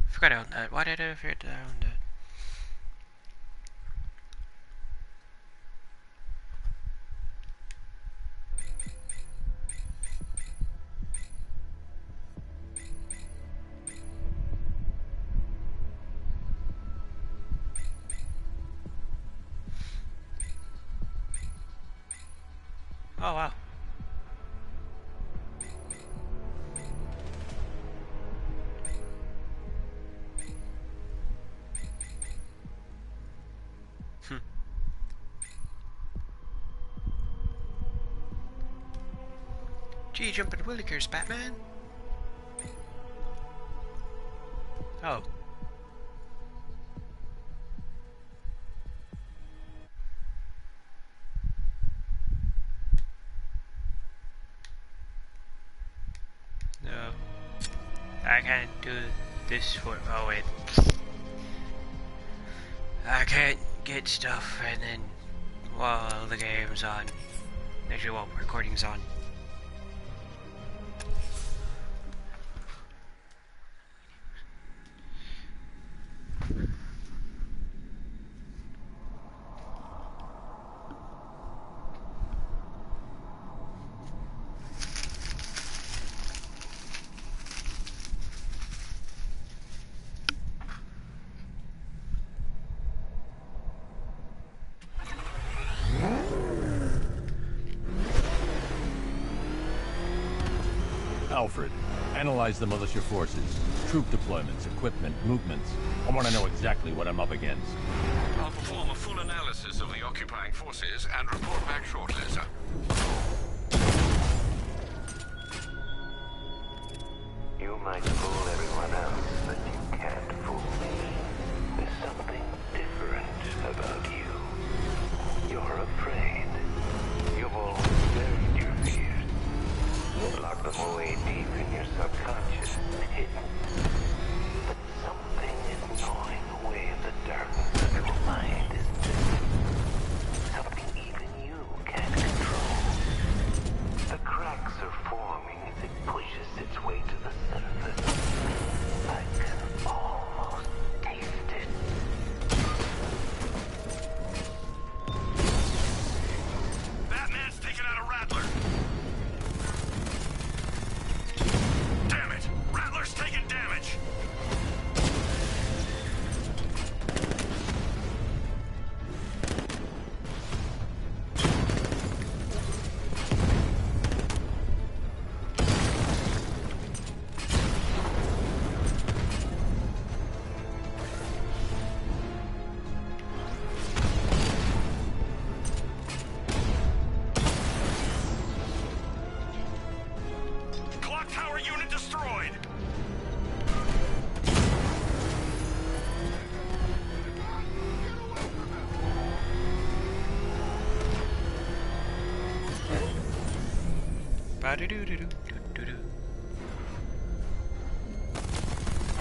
Forgot I owned that. Why did I forget that I owned that? Oh wow. Gee, jumping willikers, Batman. Oh. No. I can't do this for. Oh, wait. I can't get stuff and then while the game's on. Actually, while recording's on. Alfred, analyze the militia forces, troop deployments, equipment, movements. I want to know exactly what I'm up against. I'll perform a full analysis of the occupying forces and report back shortly, sir. You might fool everyone else, but you can't fool me. There's something different about you. You're afraid. You've always buried your fears. Lock them away deep in your subconscious, hidden. But something is gnawing away at the darkness of your mind, isn't it? Something even you can't control. The cracks are forming as it pushes its way to the surface. I can almost taste it. Batman's taken out a Rattler. Damn it! Rattler's taking damage! Clock tower unit destroyed! Ba-do-do-do-do-do-do.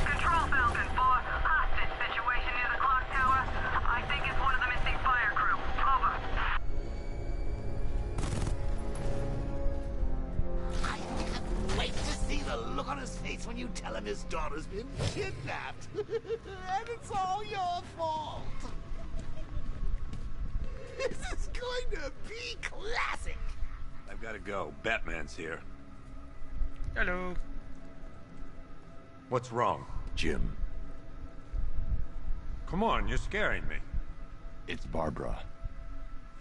Control Falcon, boss. Hostage situation near the clock tower. I think it's one of the missing fire crew. Over. I can't wait to see the look on his face when you tell him his daughter's been kidnapped. And it's all your fault. This is going to be classic. I've got to go. Batman's here. Hello. What's wrong? Jim, Come on, you're scaring me. it's Barbara.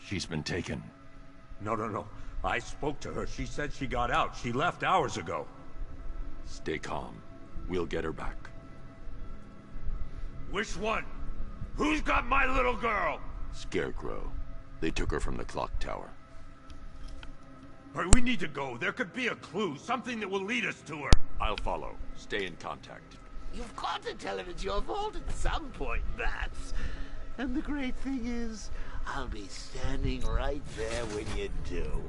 She's been taken. No. I spoke to her. She said she got out. She left hours ago. Stay calm. We'll get her back. Which one? Who's got my little girl? Scarecrow. They took her from the clock tower. All right, we need to go. There could be a clue, something that will lead us to her. I'll follow. Stay in contact. You've got to tell him it's your fault at some point, Bats. And the great thing is, I'll be standing right there when you do.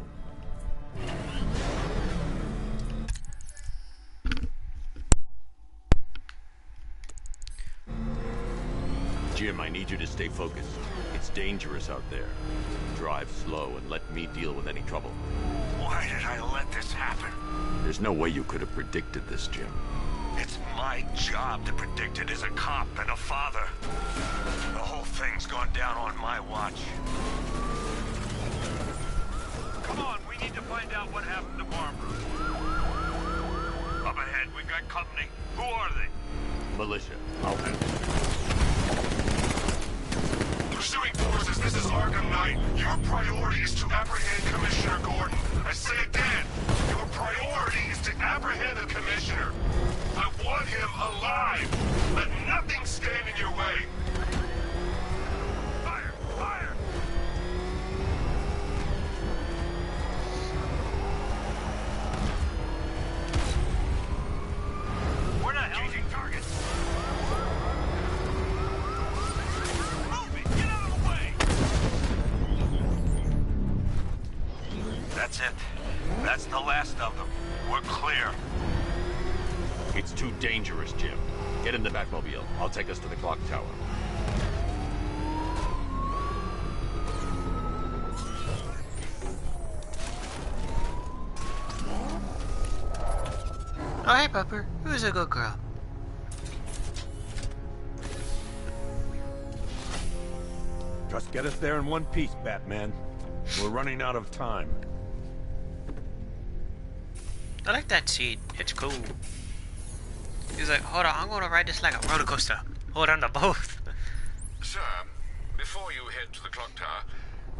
Jim, I need you to stay focused. It's dangerous out there. Drive slow and let me deal with any trouble. Why did I let this happen? There's no way you could have predicted this, Jim. It's my job to predict it as a cop and a father. The whole thing's gone down on my watch. Come on, we need to find out what happened to Barbara. Up ahead, we've got company. Who are they? Militia. I'll handle it. Pursuing forces, this is ARKHAM Knight. Your priority is to apprehend Commissioner Gordon. I say again, your priority is to apprehend the Commissioner. I want him alive. Let nothing stand in your way. Fire! Fire! Where the hell? Changing targets. That's it. That's the last of them. We're clear. It's too dangerous, Jim. Get in the Batmobile. I'll take us to the clock tower. Oh, hey, Pupper. Who's a good girl? Just get us there in one piece, Batman. We're running out of time. I like that scene. It's cool. He's like, hold on, I'm gonna ride this like a roller coaster. Hold on to both. Sir, before you head to the clock tower,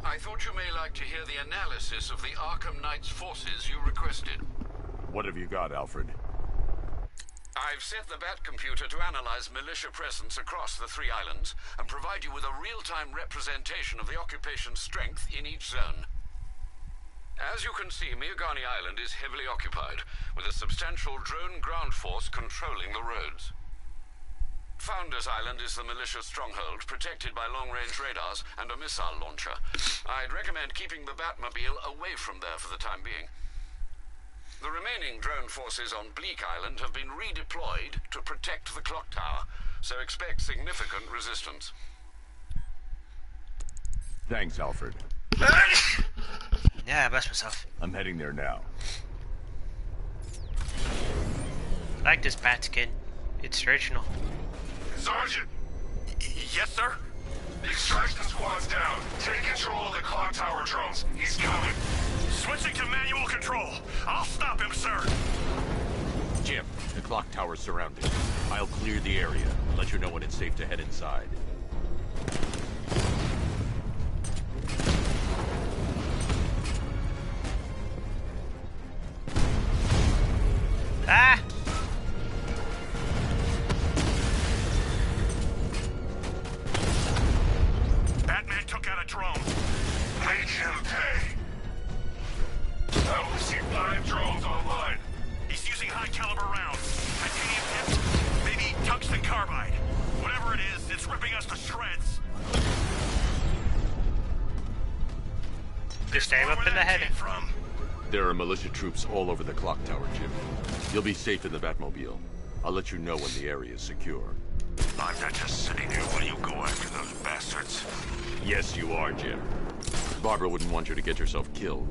I thought you may like to hear the analysis of the Arkham Knight's forces you requested. What have you got, Alfred? I've set the Bat computer to analyze militia presence across the 3 islands and provide you with a real-time representation of the occupation's strength in each zone. As you can see, Miagani Island is heavily occupied, with a substantial drone ground force controlling the roads. Founders Island is the militia stronghold, protected by long-range radars and a missile launcher. I'd recommend keeping the Batmobile away from there for the time being. The remaining drone forces on Bleak Island have been redeployed to protect the clock tower, so expect significant resistance. Thanks, Alfred. Yeah, I bless myself. I'm heading there now. I like this bat skin. It's original. Sergeant! Yes, sir? The extraction squad's down. Take control of the clock tower drones. He's coming. Switching to manual control. I'll stop him, sir. Jim, the clock tower's surrounded. I'll clear the area and let you know when it's safe to head inside. Ah! Batman took out a drone. Make him pay. I only see 5 drones online. He's using high-caliber rounds. Titanium tips, maybe tungsten carbide. Whatever it is, it's ripping us to shreds. Just aim up in the head. From. There are militia troops all over the clock tower, Jim. You'll be safe in the Batmobile. I'll let you know when the area is secure. I'm not just sitting here while you go after those bastards. Yes, you are, Jim. Barbara wouldn't want you to get yourself killed.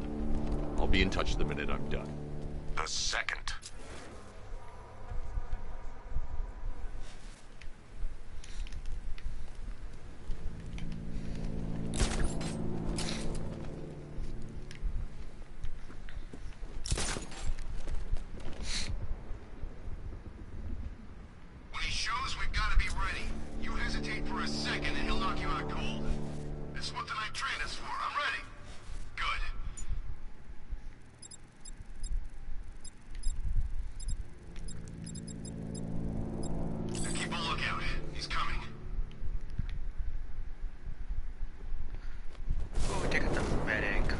I'll be in touch the minute I'm done. The second. When he shows, we've got to be ready. You hesitate for a second and he'll knock you out cold. This is what the night trained us for. I'm ready. Good. Now keep a lookout. He's coming. Oh, take out the medic.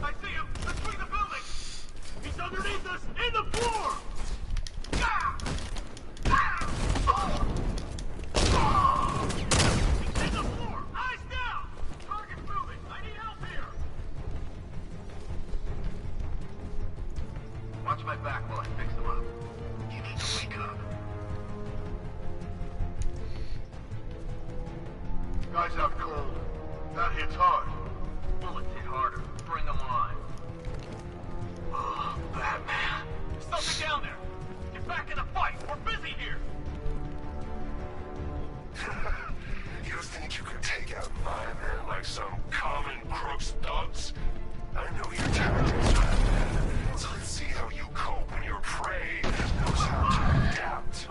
I see him! Between the buildings! He's underneath us! In the floor! Ah! Ah! Oh! Oh! He's in the floor! Eyes down! Target's moving! I need help here! Watch my back while I fix them up. You need to wake up. Guy's out cold. That hits hard. Bullets hit harder. Bring them on. Oh, Batman. There's something down there! Get back in the fight! We're busy here! You think you can take out my men like some common crooks thugs? I know your tactics, Batman. So let's see how you cope when your prey knows how to adapt.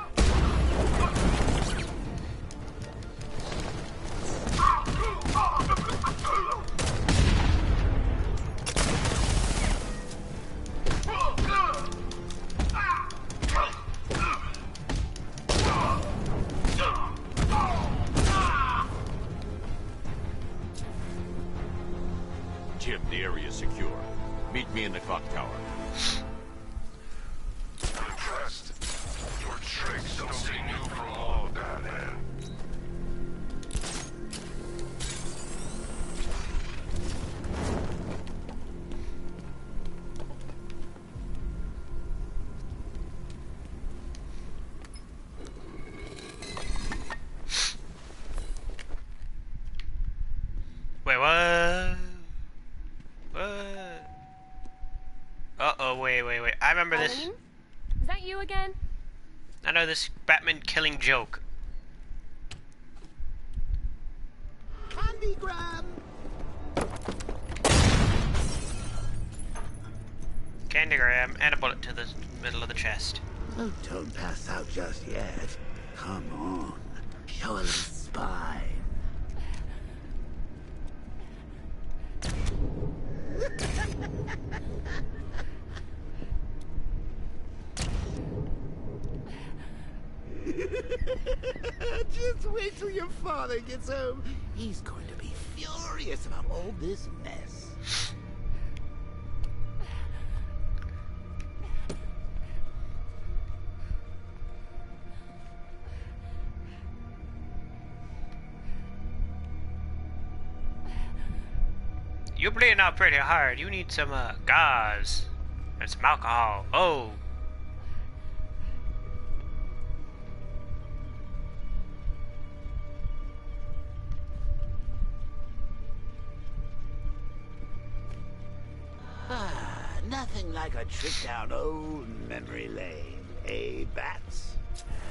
Jim, the area is secure. Meet me in the clock tower. I'm impressed. Your tricks don't seem new from all, Batman. Uh-oh, wait. I remember this. Pauline? Is that you again? I know this Batman killing joke. Candygram! Candygram and a bullet to the middle of the chest. Oh, don't pass out just yet. Come on. Show a little spine. Just wait till your father gets home. He's going to be furious about all this mess. You're bleeding out pretty hard. You need some gauze and some alcohol. Oh. Nothing like a trip down old memory lane, eh, Bats?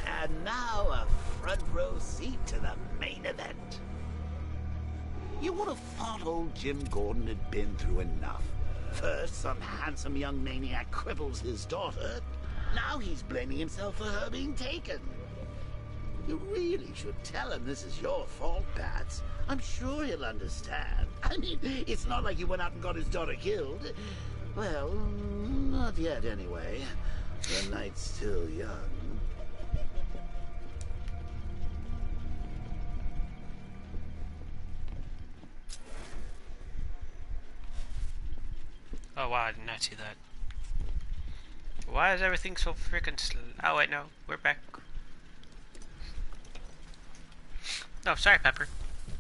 And now a front row seat to the main event. You would have thought old Jim Gordon had been through enough. First, some handsome young maniac cripples his daughter. Now he's blaming himself for her being taken. You really should tell him this is your fault, Bats. I'm sure he'll understand. I mean, it's not like you went out and got his daughter killed. Well, not yet anyway. The night's still young. Oh wow, I did not see that. Why is everything so freaking slow? Oh wait, no, we're back. No, sorry, Pepper.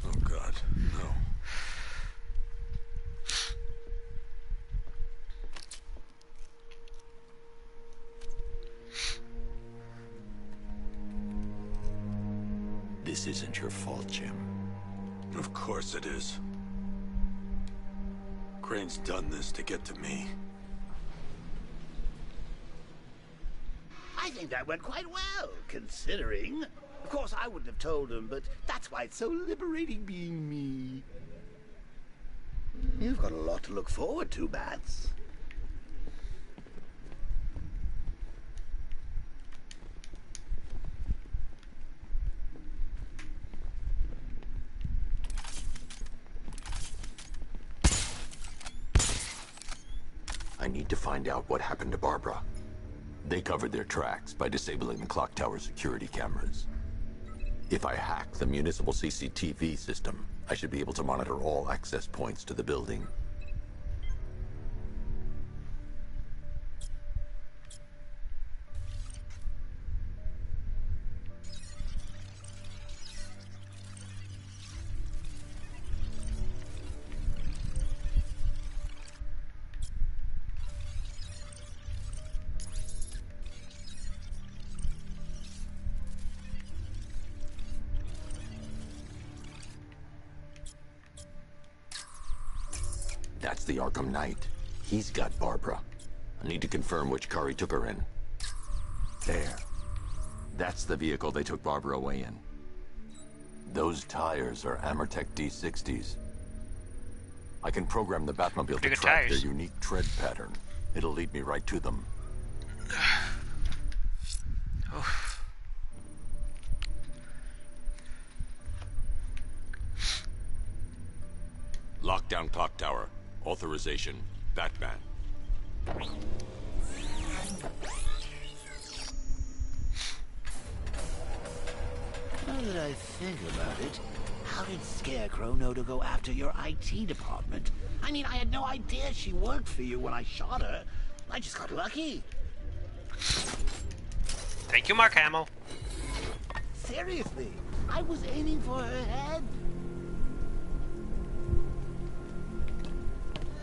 Oh God, no. This isn't your fault, Jim. Of course it is. Crane's done this to get to me. I think that went quite well, considering. Of course, I wouldn't have told him, but that's why it's so liberating being me. You've got a lot to look forward to, Bats. I need to find out what happened to Barbara. They covered their tracks by disabling the clock tower security cameras. If I hack the municipal CCTV system, I should be able to monitor all access points to the building. That's the Arkham Knight. He's got Barbara. I need to confirm which car he took her in. There. That's the vehicle they took Barbara away in. Those tires are Amertech D60s. I can program the Batmobile to track their unique tread pattern. It'll lead me right to them. Lockdown clock tower. Authorization. Batman. Now that I think about it, how did Scarecrow know to go after your IT department? I mean, I had no idea she worked for you when I shot her. I just got lucky. Thank you, Mark Hamill. Seriously, I was aiming for her head.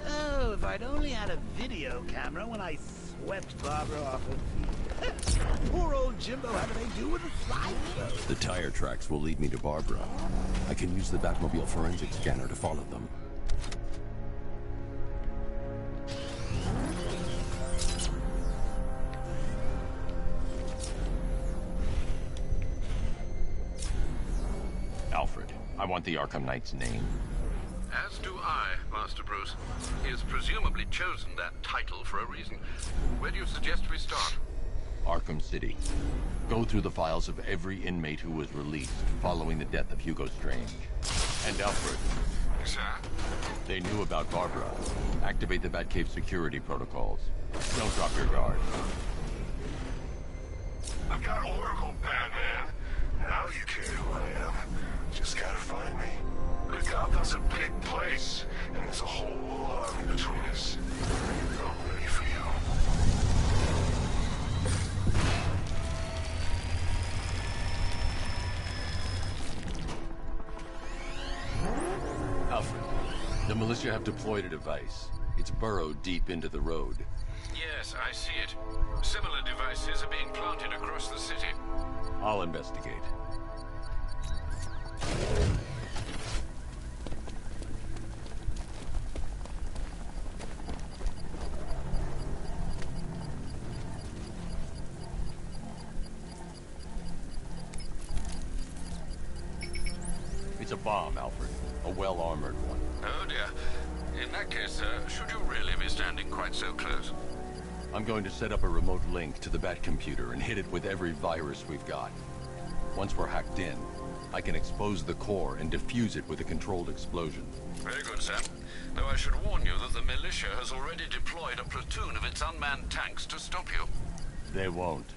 Oh, if I'd only had a video camera when I swept Barbara off her feet. Poor old Jimbo had to make do with a slideshow. The tire tracks will lead me to Barbara. I can use the Batmobile forensic scanner to follow them. I want the Arkham Knight's name. As do I, Master Bruce. He has presumably chosen that title for a reason. Where do you suggest we start? Arkham City. Go through the files of every inmate who was released following the death of Hugo Strange. And Alfred. Sir? They knew about Barbara. Activate the Batcave security protocols. Don't drop your guard. I've got Oracle, Batman. Now you care who I am. Just gotta find me. But Gotham's a big place, and there's a whole army between us. I'm ready for you. Alfred, the militia have deployed a device. It's burrowed deep into the road. Yes, I see it. Similar devices are being planted across the city. I'll investigate. It's a bomb, Alfred. A well-armored one. Oh dear. In that case, should you really be standing quite so close? I'm going to set up a remote link to the Batcomputer and hit it with every virus we've got. Once we're hacked in, I can expose the core and defuse it with a controlled explosion. Very good, sir. Though I should warn you that the militia has already deployed a platoon of its unmanned tanks to stop you. They won't.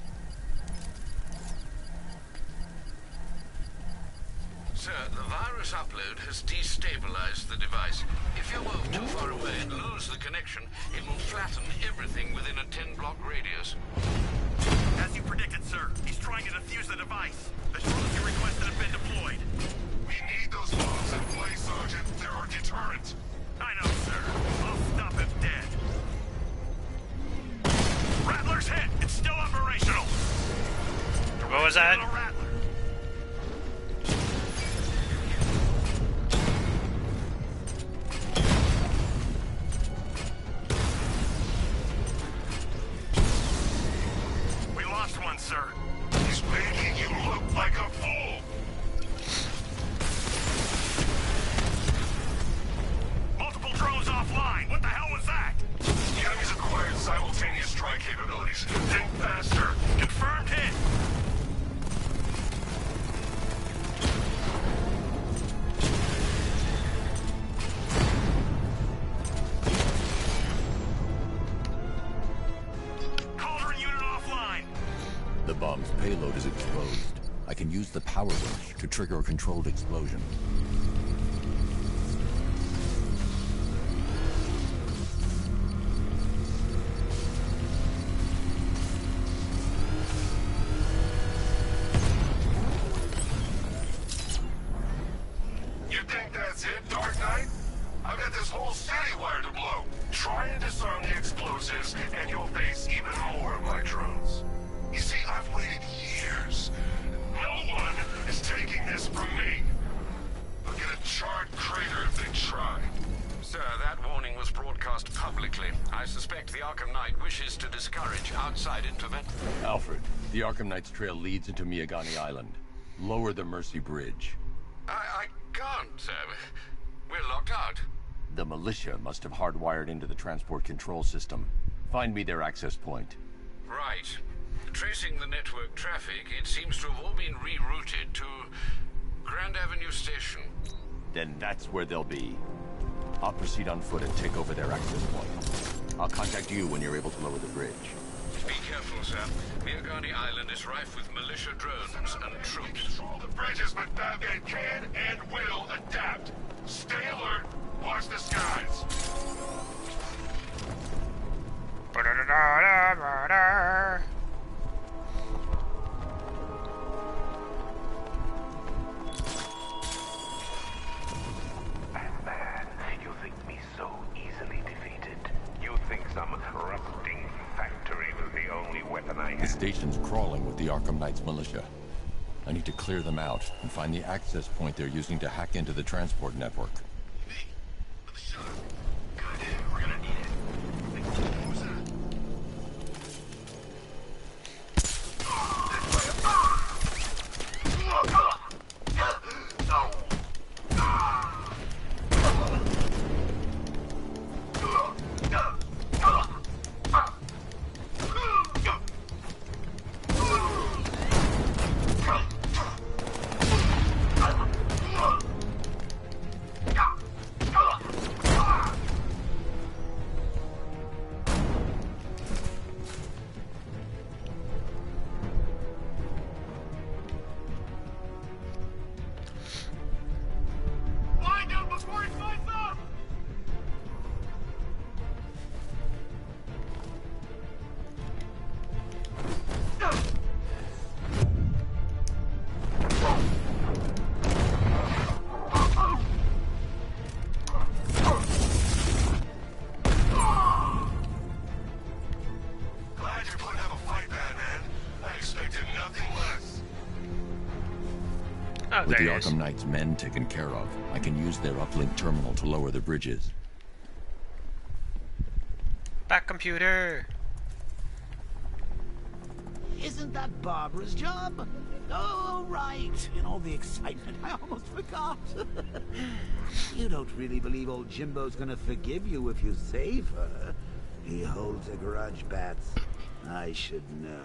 Sir, the virus upload has destabilized the device. If you move too far away and lose the connection, it will flatten everything within a 10-block radius. As you predicted, sir, he's trying to defuse the device. The shortest you requested have been deployed. We need those bombs in place, Sergeant. They're our deterrent. I know, sir. I'll stop him dead. Rattler's hit! It's still operational! What was that? We lost one, sir. He's making you look like a fool. Multiple drones offline. What the hell was that? The enemy's acquired simultaneous strike capabilities. Think faster. Confirmed hit. Cauldron unit offline. The bomb's payload is exposed. I can use the power winch to trigger a controlled explosion. You think that's it, Dark Knight? I've got this whole city wired to blow. Try and disarm the explosives, and you'll face even more of my drones. You see, I've waited years. No one is taking this from me. They'll get a charred crater if they try. Sir, that warning was broadcast publicly. I suspect the Arkham Knight wishes to discourage outside intervention. Alfred, the Arkham Knight's trail leads into Miagani Island. Lower the Mercy Bridge. I can't, sir. We're locked out. The militia must have hardwired into the transport control system. Find me their access point. Right. Tracing the network traffic, it seems to have all been rerouted to Grand Avenue Station. Then that's where they'll be. I'll proceed on foot and take over their access point. I'll contact you when you're able to lower the bridge. Be careful, sir. Miagani Island is rife with militia drones and troops. Control the bridges, but Batman can and will adapt. Stay alert. Watch the skies. Batman, you think me so easily defeated? You think some rusting factory was the only weapon I The had? station's crawling with the Arkham Knight's militia. I need to clear them out and find the access point they're using to hack into the transport network. Good. We're gonna need it. What was that? Oh, With there the it is. Arkham Knight's men taken care of, I can use their uplink terminal to lower the bridges. Back computer. Isn't that Barbara's job? Oh, right. In all the excitement, I almost forgot. You don't really believe old Jimbo's gonna forgive you if you save her. He holds a grudge, Bats. I should know.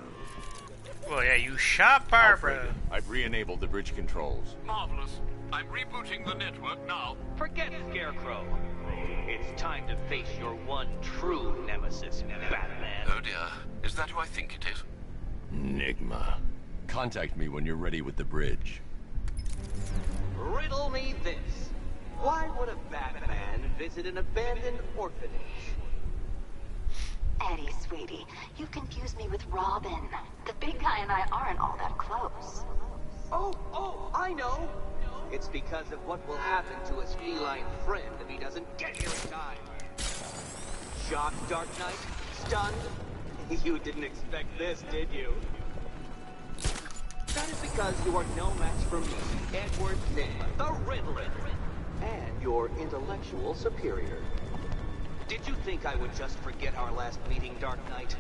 Well, yeah, you shot Barbara. Alfred, I've re-enabled the bridge controls. Marvelous. I'm rebooting the network now. Forget Scarecrow. It's time to face your one true nemesis, Batman. Oh dear. Is that who I think it is? Enigma. Contact me when you're ready with the bridge. Riddle me this. Why would a Batman visit an abandoned orphanage? Eddie, sweetie, you confuse me with Robin. The big guy and I aren't all that close. Oh, I know. It's because of what will happen to his feline friend if he doesn't get here in time. Shocked, Dark Knight? Stunned? You didn't expect this, did you? That is because you are no match for me, Edward Nygma, the Riddler, and your intellectual superior. Did you think I would just forget our last meeting, Dark Knight?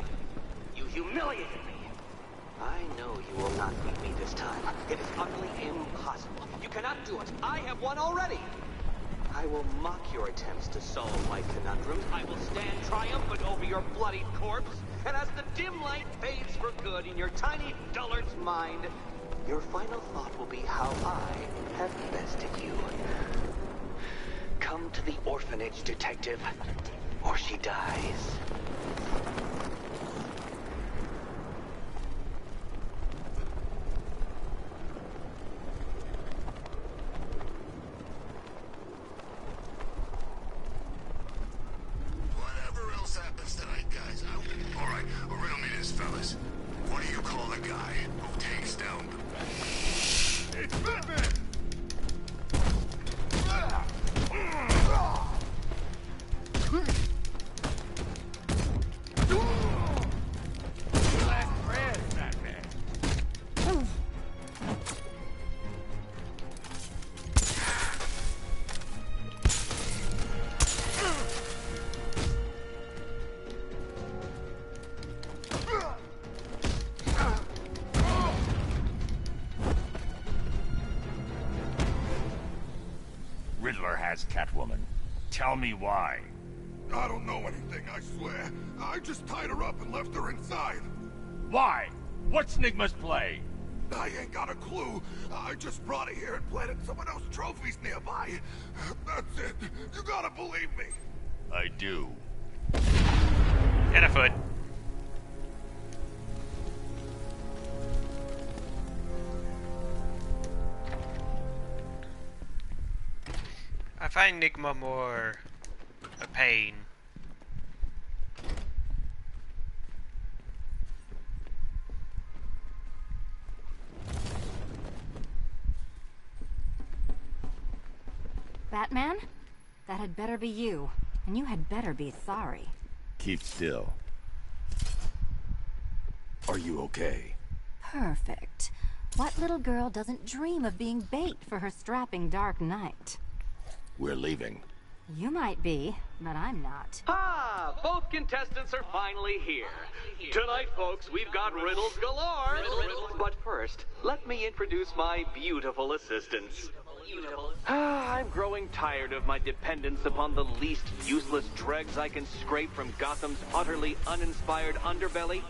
You humiliated me. I know you will not beat me this time. It is utterly impossible. You cannot do it. I have won already. I will mock your attempts to solve my conundrums. I will stand triumphant over your bloodied corpse. And as the dim light fades for good in your tiny dullard's mind, your final thought will be how I have bested you. Come to the orphanage, detective, or she dies. Whatever else happens tonight, guys, all right, riddle me this, fellas. What do you call the guy who takes down the... It's Batman! Last breath, Batman. Riddler has Catwoman. Tell me why. I don't know anything, I swear. I just tied her up and left her inside. Why? What's Nygma's play? I ain't got a clue. I just brought her here and planted some of those trophies nearby. That's it. You gotta believe me. I do. And a foot. I find Nygma more a pain. Batman? That had better be you. And you had better be sorry. Keep still. Are you okay? Perfect. What little girl doesn't dream of being bait for her strapping Dark Knight? We're leaving. You might be, but I'm not. Ah, both contestants are finally here. Tonight, folks, we've got riddles galore. But first, let me introduce my beautiful assistants. I'm growing tired of my dependence upon the least useless dregs I can scrape from Gotham's utterly uninspired underbelly.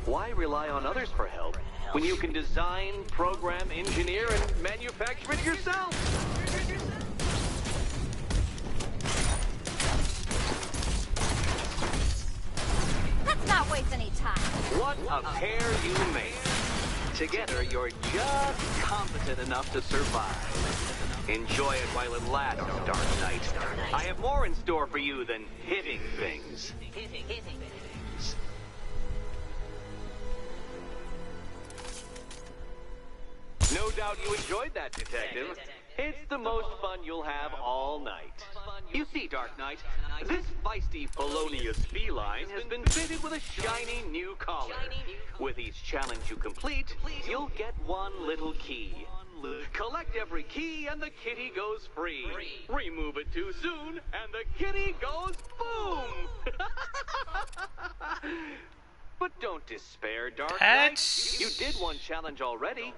Why rely on others for help when you can design, program, engineer, and manufacture it yourself? Let's not waste any time. What a pair you make. Together, you're just competent enough to survive. Enjoy it while it lasts, Dark Knight. I have more in store for you than hitting things. No doubt you enjoyed that, Detective. It's the most fun you'll have all night. You see, Dark Knight, this feisty felonious feline has been fitted with a shiny new collar. With each challenge you complete, you'll get one little key. Collect every key and the kitty goes free. Remove it too soon and the kitty goes boom! But don't despair, Dark Knight. You did one challenge already.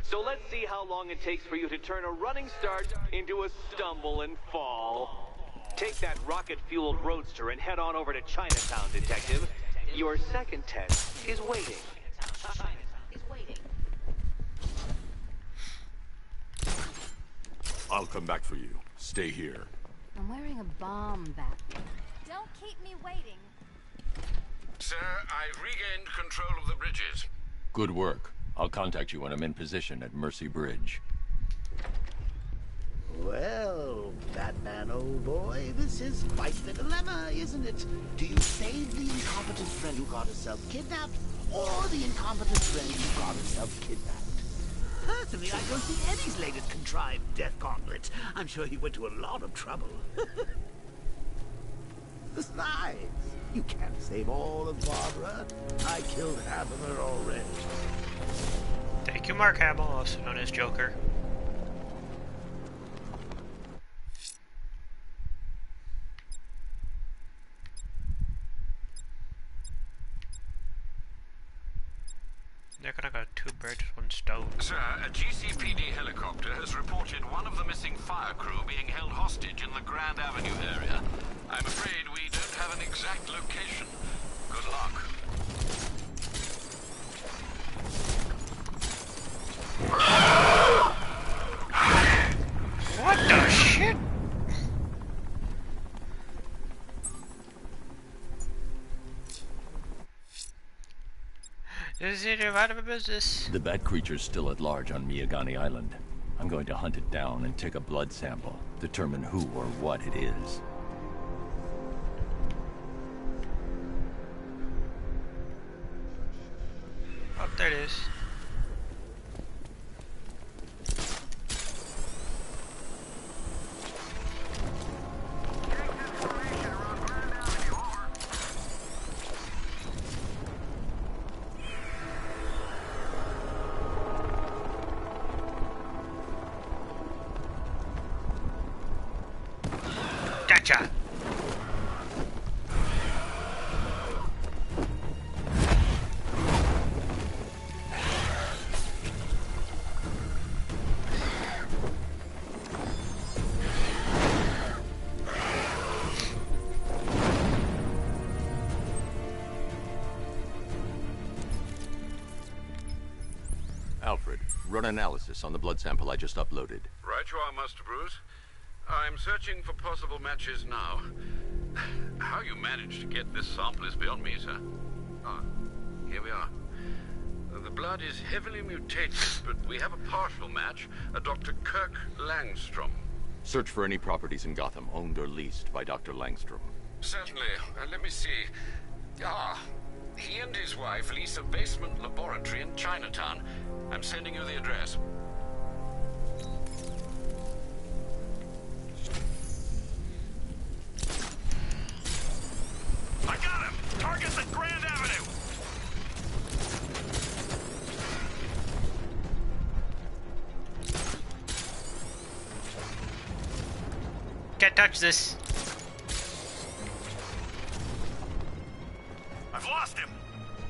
So let's see how long it takes for you to turn a running start into a stumble and fall. Take that rocket-fueled roadster and head on over to Chinatown, Detective. Your second test is waiting. I'll come back for you. Stay here. I'm wearing a bomb back. Don't keep me waiting. Sir, I've regained control of the bridges. Good work. I'll contact you when I'm in position at Mercy Bridge. Well, Batman, old boy, this is quite the dilemma, isn't it? Do you save the incompetent friend who got herself kidnapped, or the incompetent friend who got herself kidnapped? Personally, I don't see Eddie's latest contrived death gauntlet. I'm sure he went to a lot of trouble. Besides, you can't save all of Barbara. I killed half of her already. Thank you, Mark Hamill, also known as Joker. They're gonna go two birds, one stone. Sir, a GCPD helicopter has reported one of the missing fire crew being held hostage in the Grand Avenue area. I'm afraid we don't have an exact location. Good luck. What the shit? Is it out of a business? The bat creature's still at large on Miyagani Island. I'm going to hunt it down and take a blood sample, determine who or what it is. Oh, there it is. Gotcha. Alfred, run analysis on the blood sample I just uploaded. Right you are, Master Bruce. I'm searching for possible matches now. How you managed to get this sample is beyond me, sir. Ah, here we are. The blood is heavily mutated, but we have a partial match, a Dr. Kirk Langstrom. Search for any properties in Gotham owned or leased by Dr. Langstrom. Certainly. Let me see. Ah, he and his wife lease a basement laboratory in Chinatown. I'm sending you the address. I got him! Target's at Grand Avenue! Can't touch this. I've lost him!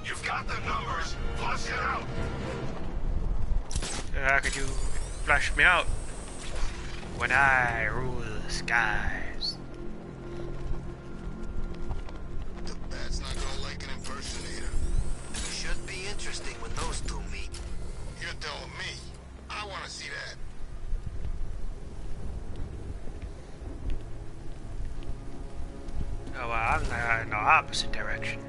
You've got the numbers. Flush it out. Could you flush me out? When I rule the skies. The bat's not gonna like an impersonator. Should be interesting when those two meet. You're telling me. I want to see that. Oh, well, I'm in the opposite direction.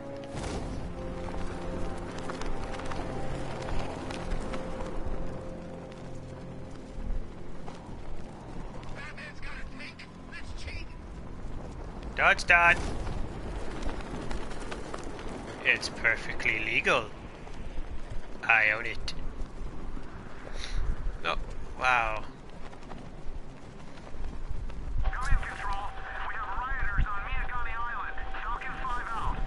Batman's got a tank. That's cheating. Dodge that. It's perfectly legal. I own it. Oh, wow. Come in, Control. We have rioters on Miyagani Island. Falcon 5 out.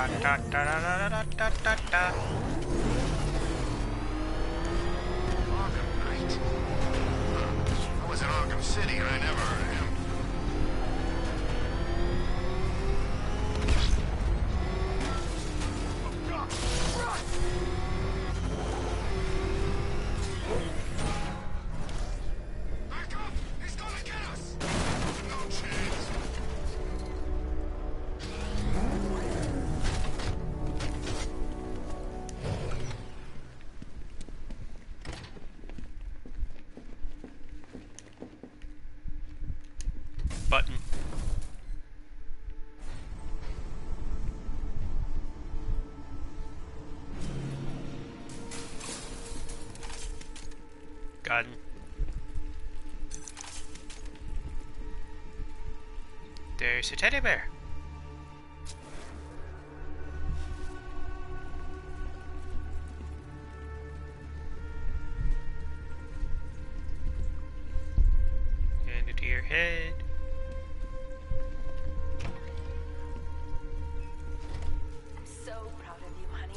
Da da da da da da da da. Arkham Knight. I was in Arkham City and I never heard of him. Button. Gun. There's a teddy bear. Hand it to your head. I'm so proud of you, honey.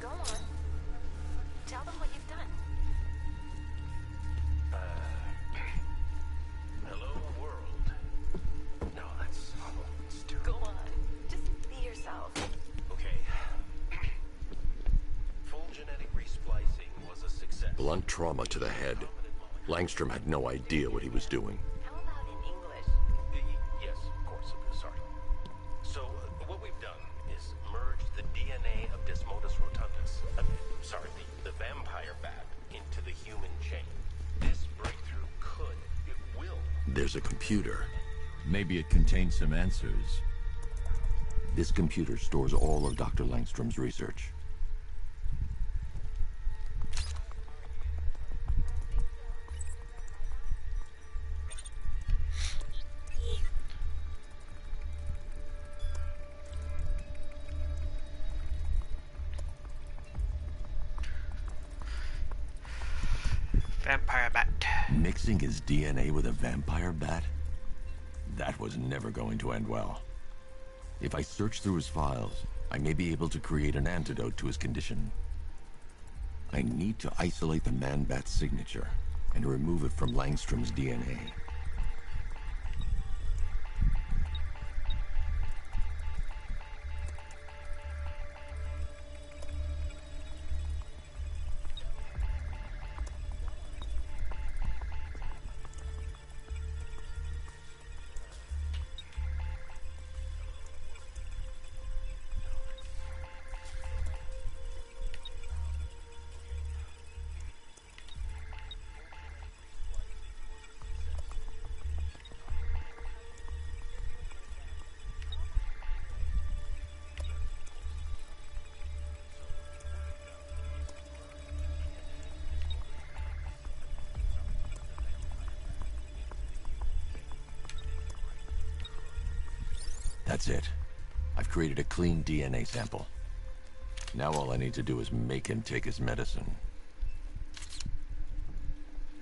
Go on. Tell them what you've done. Hello, world. No, that's awful. It's terrible. Go on. Just be yourself. Okay. Full genetic resplicing was a success. Blunt trauma to the head. Langstrom had no idea what he was doing. How about in English? Yes, of course. Sorry. So, what we've done is merge the DNA of Desmodus rotundus, sorry, the vampire bat, into the human chain. This breakthrough will... There's a computer. Maybe it contains some answers. This computer stores all of Dr. Langstrom's research. Vampire bat. Mixing his DNA with a vampire bat? That was never going to end well. If I search through his files, I may be able to create an antidote to his condition. I need to isolate the man-bat signature and remove it from Langstrom's DNA. That's it. I've created a clean DNA sample. Now all I need to do is make him take his medicine.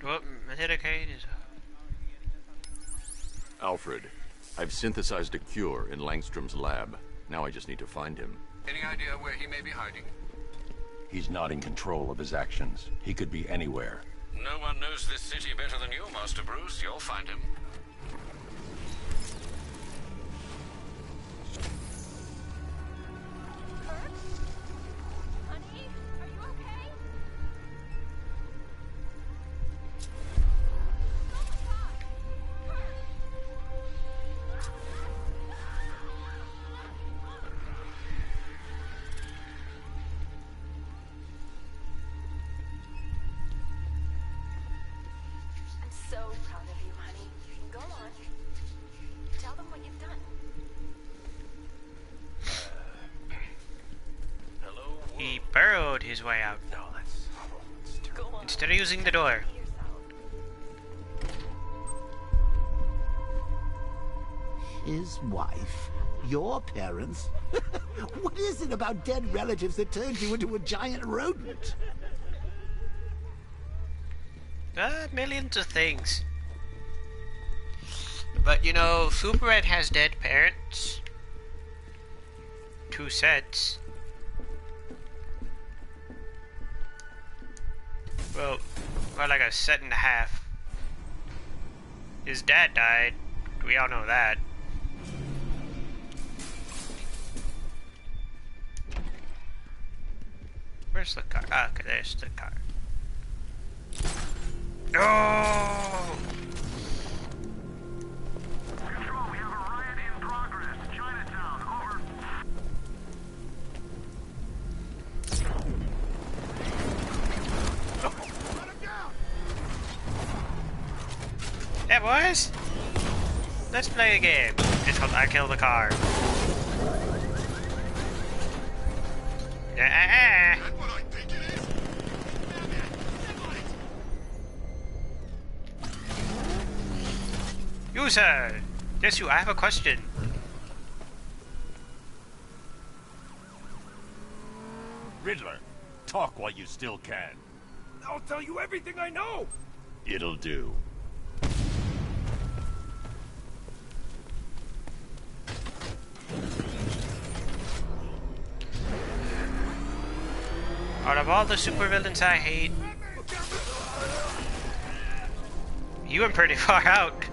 What Medicaid is? Alfred, I've synthesized a cure in Langstrom's lab. Now I just need to find him. Any idea where he may be hiding? He's not in control of his actions. He could be anywhere. No one knows this city better than you, Master Bruce. You'll find him. So proud of you, honey. Go on. Tell them what you've done. Hello, He burrowed his way out. No, that's awful. It's terrible. Instead of using the door. His wife? Your parents? What is it about dead relatives that turns you into a giant rodent? Millions of things. But you know, Superman has dead parents. 2 sets. Well, like a set and a half. His dad died. We all know that. Where's the car? Ah, okay, there's the car. Oh! Control, we have a riot in progress. Chinatown, over. Let him down! Yeah, boys! Let's play a game. It's called I Kill the Car. Yeah. That's what I think it is. You, sir! Yes, you, I have a question. Riddler, talk while you still can. I'll tell you everything I know! It'll do. Out of all the supervillains I hate, you went pretty far out.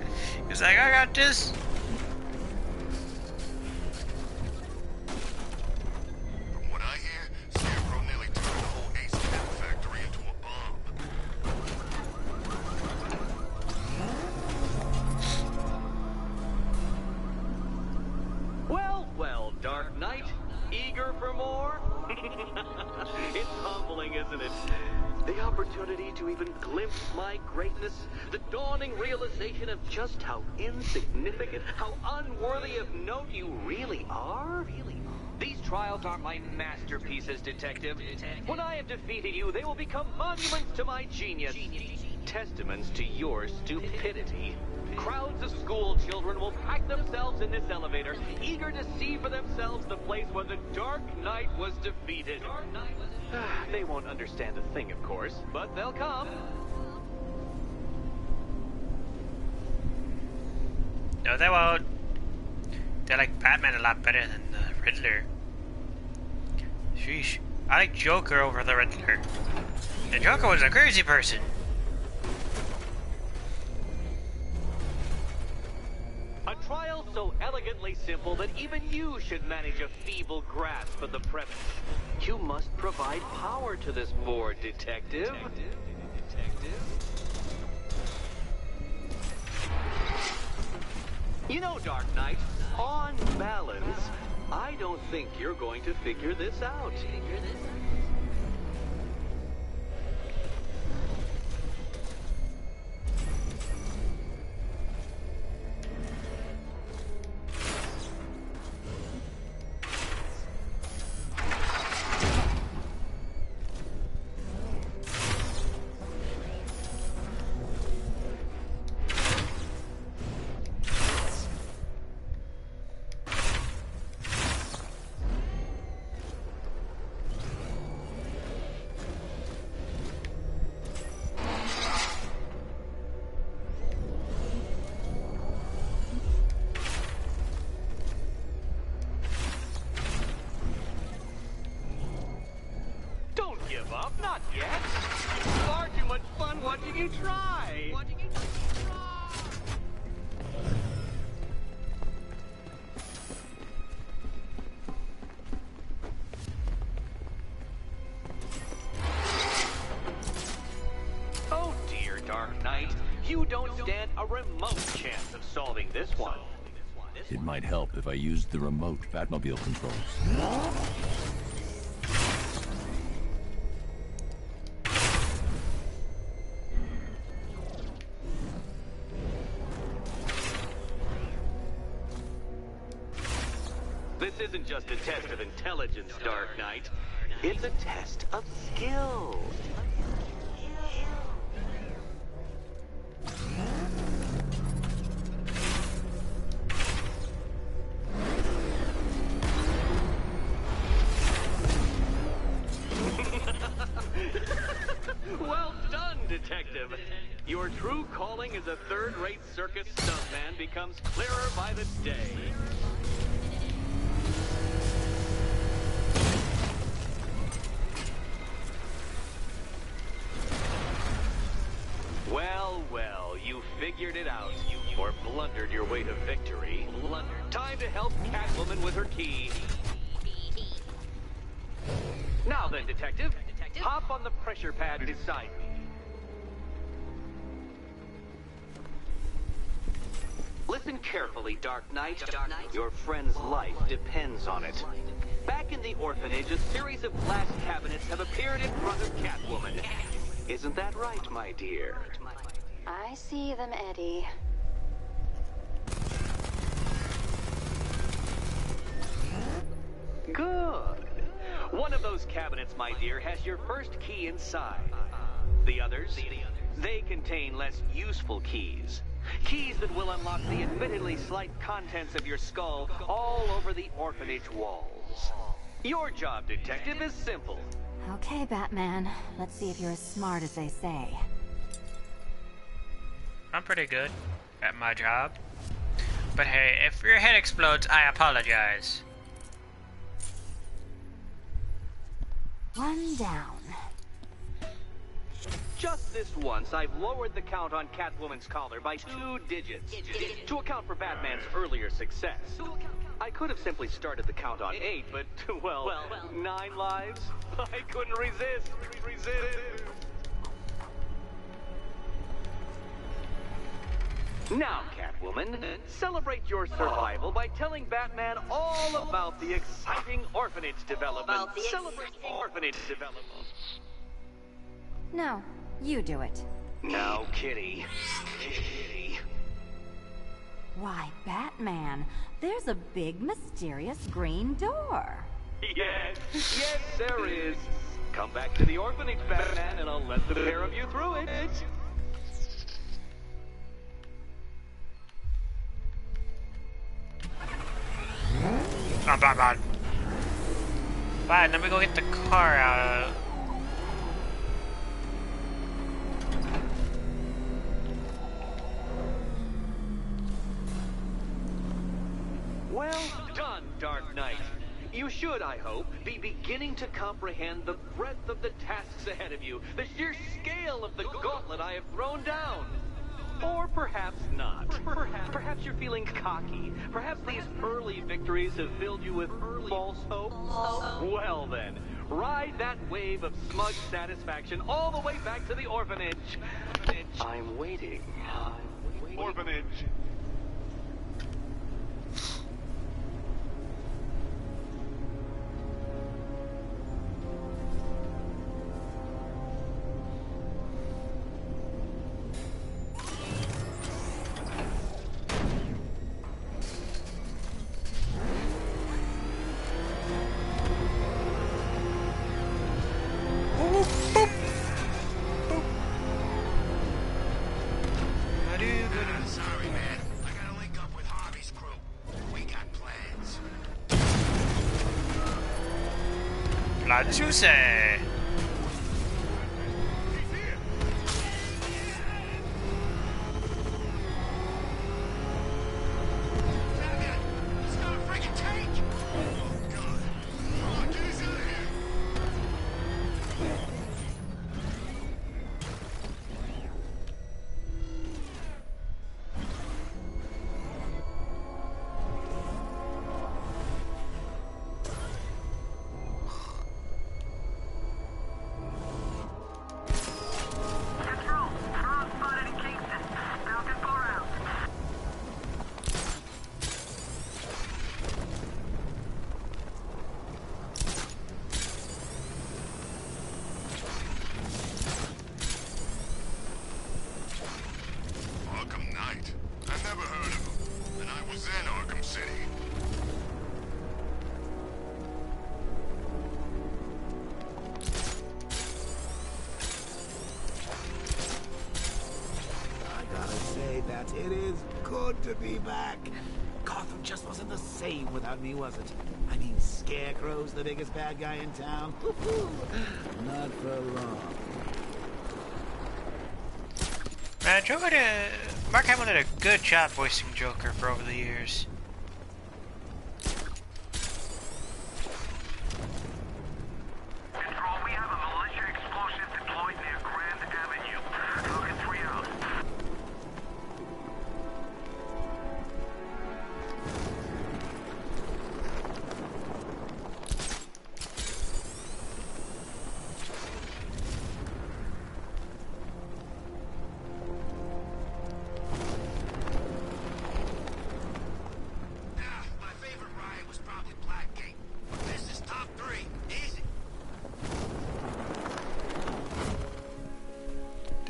He's like, I got this. From what I hear, Scarecrow nearly turned the whole Ace Pen factory into a bomb. Well, well, Dark Knight. Eager for more? It's humbling, isn't it? The opportunity to even glimpse my greatness, the dawning realization of just how insignificant, how unworthy of note you really are. These trials are my masterpieces, Detective. When I have defeated you, they will become monuments to my genius, testaments to your stupidity. Crowds of school children will pack themselves in this elevator, eager to see for themselves the place where the Dark Knight was defeated. They won't understand a thing, of course, but they'll come. No, they won't. They like Batman a lot better than the Riddler. Sheesh. I like Joker over the Riddler. The Joker was a crazy person. A trial so elegantly simple that even you should manage a feeble grasp of the premise. You must provide power to this board, Detective. You know, Dark Knight, on balance, I don't think you're going to figure this out. Give up? Not yet. It's far too much fun watching you try. Oh dear, Dark Knight. You don't stand a remote chance of solving this one. It might help if I used the remote Batmobile controls. This isn't just a test of intelligence, Dark Knight. It's a test of skill. Well done, Detective. Your true calling as a third-rate circus stuntman becomes clearer by the day. figured it out. Or blundered your way to victory. Time to help Catwoman with her key. Now then, Detective, hop on the pressure pad beside me. Listen carefully, Dark Knight. Your friend's life depends on it. Back in the orphanage, a series of glass cabinets have appeared in front of Catwoman. Isn't that right, my dear? I see them, Eddie. Good. One of those cabinets, my dear, has your first key inside. The others, they contain less useful keys. Keys that will unlock the admittedly slight contents of your skull all over the orphanage walls. Your job, Detective, is simple. Okay, Batman. Let's see if you're as smart as they say. I'm pretty good at my job. But hey, if your head explodes, I apologize. One down. Just this once, I've lowered the count on Catwoman's collar by 2 digits to account for Batman's earlier success. I could have simply started the count on 8, but, well, 9 lives? I couldn't resist. Now, Catwoman, celebrate your survival by telling Batman all about the exciting orphanage development. Celebrate orphanage development. No, you do it. Now, Kitty. Why, Batman, there's a big, mysterious green door. Yes, there is. Come back to the orphanage, Batman, and I'll let the pair of you through it. Bad. Let me go get the car out. Well done, Dark Knight. You should, I hope, be beginning to comprehend the breadth of the tasks ahead of you, the sheer scale of the gauntlet I have thrown down. Or perhaps not. Perhaps you're feeling cocky. Perhaps these early victories have filled you with false hope. Well then, ride that wave of smug satisfaction all the way back to the orphanage. I'm waiting. Orphanage. Sorry, man. I gotta link up with Harvey's crew. We got plans. Plans you say. He's got a friggin' tank! Oh, God. Come on, get us out of here. Control, drone spotted in Kingston. Falcon 4 out. Arkham Knight. I never heard of him. And I was in Arkham City. I gotta say that it is good to be back. Gotham just wasn't the same without me, was it? I mean, Scarecrow's the biggest bad guy in town. Not for long. Man, Mark Hamill did a good job voicing Joker for over the years. Control, we have a militia explosive deployed near Grand Avenue. Falcon 3 out.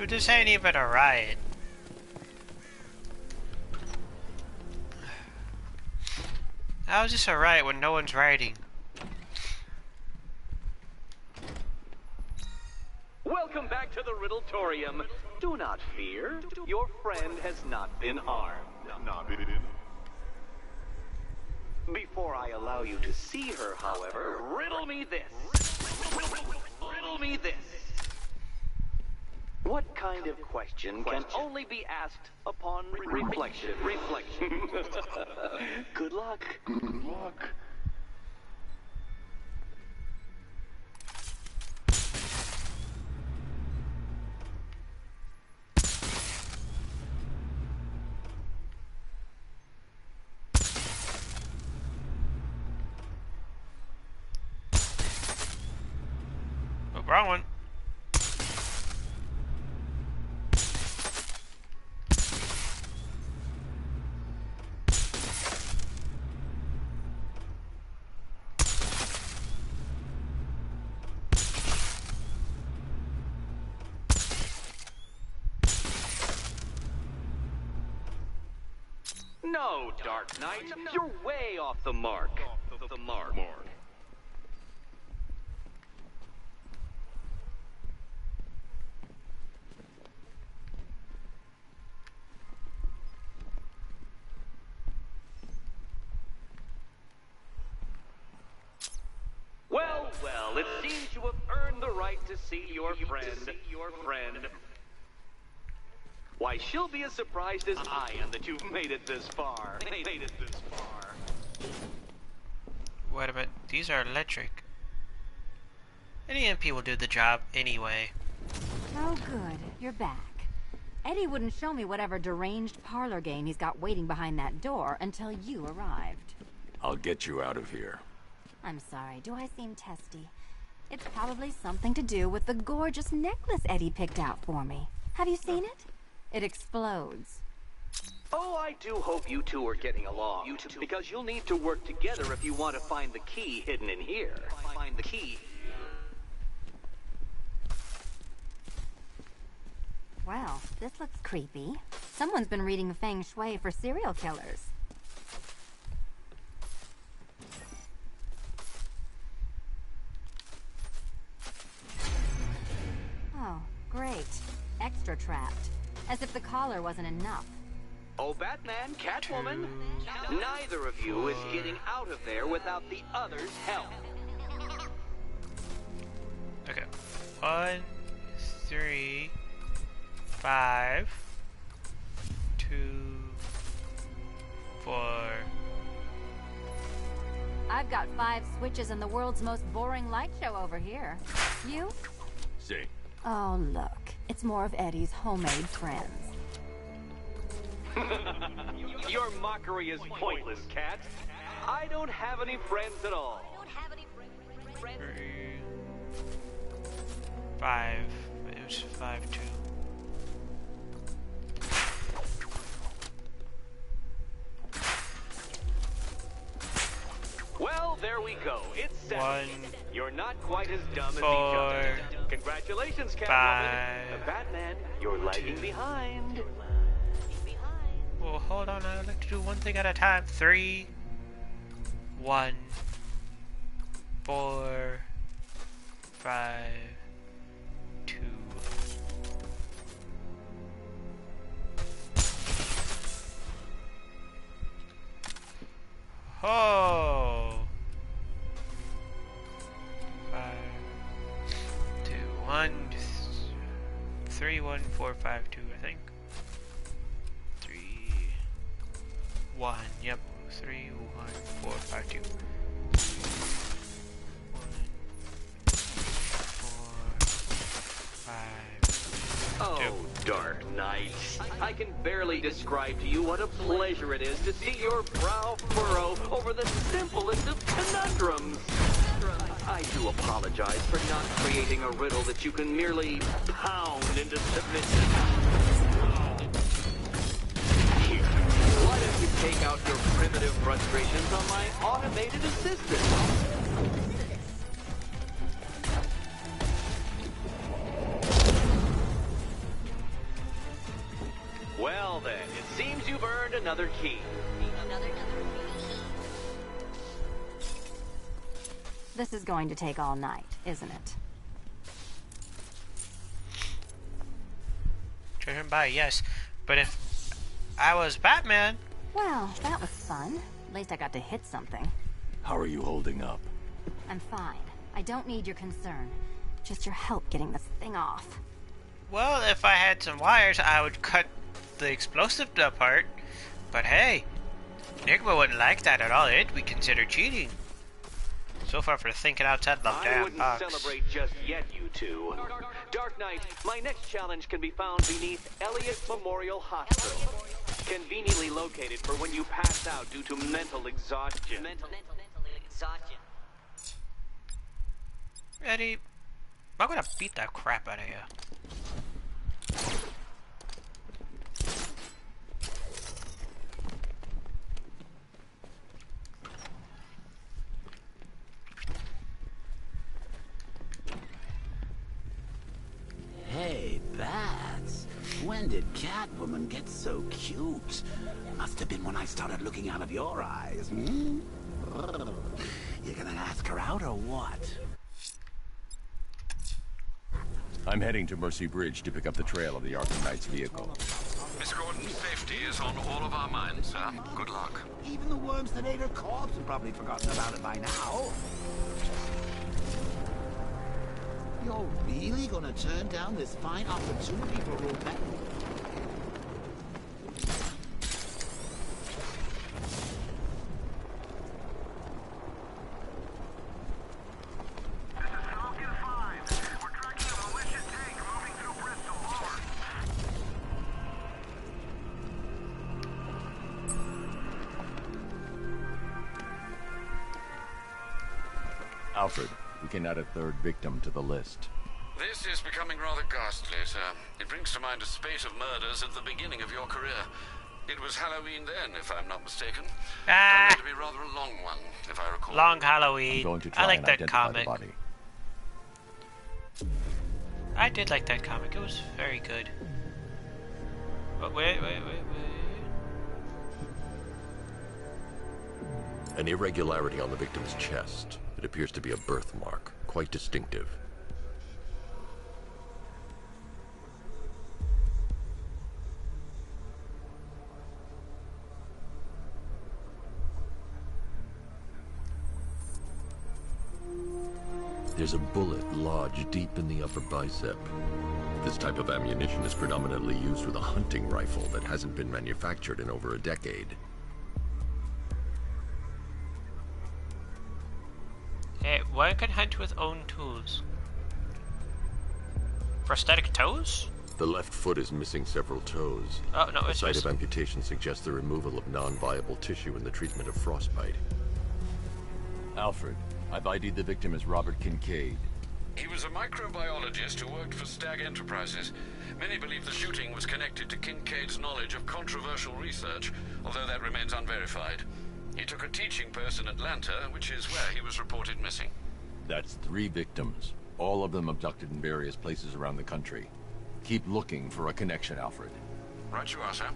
Dude, this ain't even a riot. How is this a riot when no one's rioting? Welcome back to the Riddletorium. Do not fear. Your friend has not been harmed. Before I allow you to see her, however, riddle me this. Riddle me this. What kind of question can only be asked upon reflection? Good luck. Good luck. Oh, wrong one. No, Dark Knight, you're way off the mark. The mark. Well, it seems you have earned the right to see your friend. Why, she'll be as surprised as I am that you've made it this far. Wait a minute, these are electric. Any MP will do the job anyway. Oh good, you're back. Eddie wouldn't show me whatever deranged parlor game he's got waiting behind that door until you arrived. I'll get you out of here. I'm sorry, do I seem testy? It's probably something to do with the gorgeous necklace Eddie picked out for me. Have you seen it? It explodes. Oh, I do hope you two are getting along. Because you'll need to work together if you want to find the key hidden in here. Find the key. Well, this looks creepy. Someone's been reading Feng Shui for serial killers. Oh, great. Extra trapped. As if the collar wasn't enough. Oh, Batman, Catwoman, neither of you is getting out of there without the other's help. Okay. 1, 3, 5, 2, 4. I've got 5 switches and the world's most boring light show over here. You? See. Oh, look. It's more of Eddie's homemade friends. Your mockery is pointless, Cat. I don't have any friends at all. 3, 5. It was 5, 2. Well, there we go. It's 7. 1. You're not quite as dumb as each 4. other. Congratulations, Catwoman. Batman, you're lagging behind. Well, hold on. I'd like to do one thing at a time. 3, 1, 4, 5, 2. Oh. 5, 2, 1, 3, 1, 4, 5, 2. I think. 3, 1. Yep. 3, 1, 4, 5, 2. 1, 4, 5. Oh, Dark Knight. I can barely describe to you what a pleasure it is to see your brow furrow over the simplest of conundrums. I do apologize for not creating a riddle that you can merely pound into submission. Here, why don't you take out your primitive frustrations on my automated assistant? Well then, it seems you've earned another key. This is going to take all night, isn't it? Driven by, yes. But if I was Batman... Well, that was fun. At least I got to hit something. How are you holding up? I'm fine. I don't need your concern. Just your help getting this thing off. Well, if I had some wires, I would cut the explosive apart. But hey, Enigma wouldn't like that at all. It'd be considered cheating. So far for thinking outside the I damn wouldn't box. celebrate just yet, you two. Dark Knight, my next challenge can be found beneath Elliott Memorial Hospital. Conveniently located for when you pass out due to mental exhaustion. Eddie, I'm gonna beat that crap out of you. Hey, Bats. When did Catwoman get so cute? Must have been when I started looking out of your eyes, hmm? You gonna ask her out or what? I'm heading to Mercy Bridge to pick up the trail of the Arkham Knight's vehicle. Miss Gordon's safety is on all of our minds, sir. Good luck. Even the worms that ate her corpse have probably forgotten about it by now. You're really gonna turn down this fine opportunity for romance? Alfred, we can add a third victim to the list. This is becoming rather ghastly, sir. It brings to mind a spate of murders at the beginning of your career. It was Halloween then, if I'm not mistaken. Turned out to be rather a long one, if I recall. Long Halloween. I'm going to try I like and that identify comic. the body. I did like that comic. It was very good. But wait. An irregularity on the victim's chest. It appears to be a birthmark, quite distinctive. There's a bullet lodged deep in the upper bicep. This type of ammunition is predominantly used with a hunting rifle that hasn't been manufactured in over a decade. Hey, one can hunt with own tools. Prosthetic toes? The left foot is missing several toes. Oh, no, the it's site missing. of amputation suggests the removal of non-viable tissue in the treatment of frostbite. Alfred, I've ID'd the victim as Robert Kincaid. He was a microbiologist who worked for Stag Enterprises. Many believe the shooting was connected to Kincaid's knowledge of controversial research, although that remains unverified. He took a teaching post in Atlanta, which is where he was reported missing. That's 3 victims, all of them abducted in various places around the country. Keep looking for a connection, Alfred. Right you are, sir.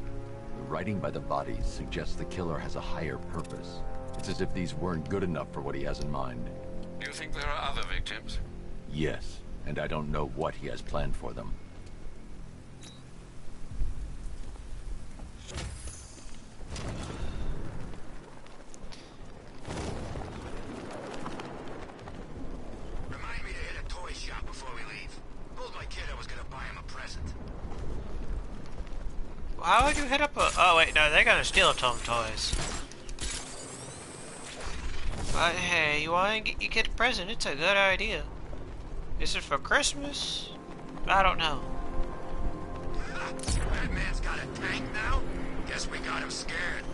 The writing by the bodies suggests the killer has a higher purpose. It's as if these weren't good enough for what he has in mind. Do you think there are other victims? Yes, and I don't know what he has planned for them. Remind me to hit a toy shop before we leave. Told my kid I was gonna buy him a present. How would you hit up a... Oh, wait, no, they're gonna steal some toys. But hey, you want to get a present? It's a good idea. Is it for Christmas? I don't know. That man's got a tank now? Guess we got him scared.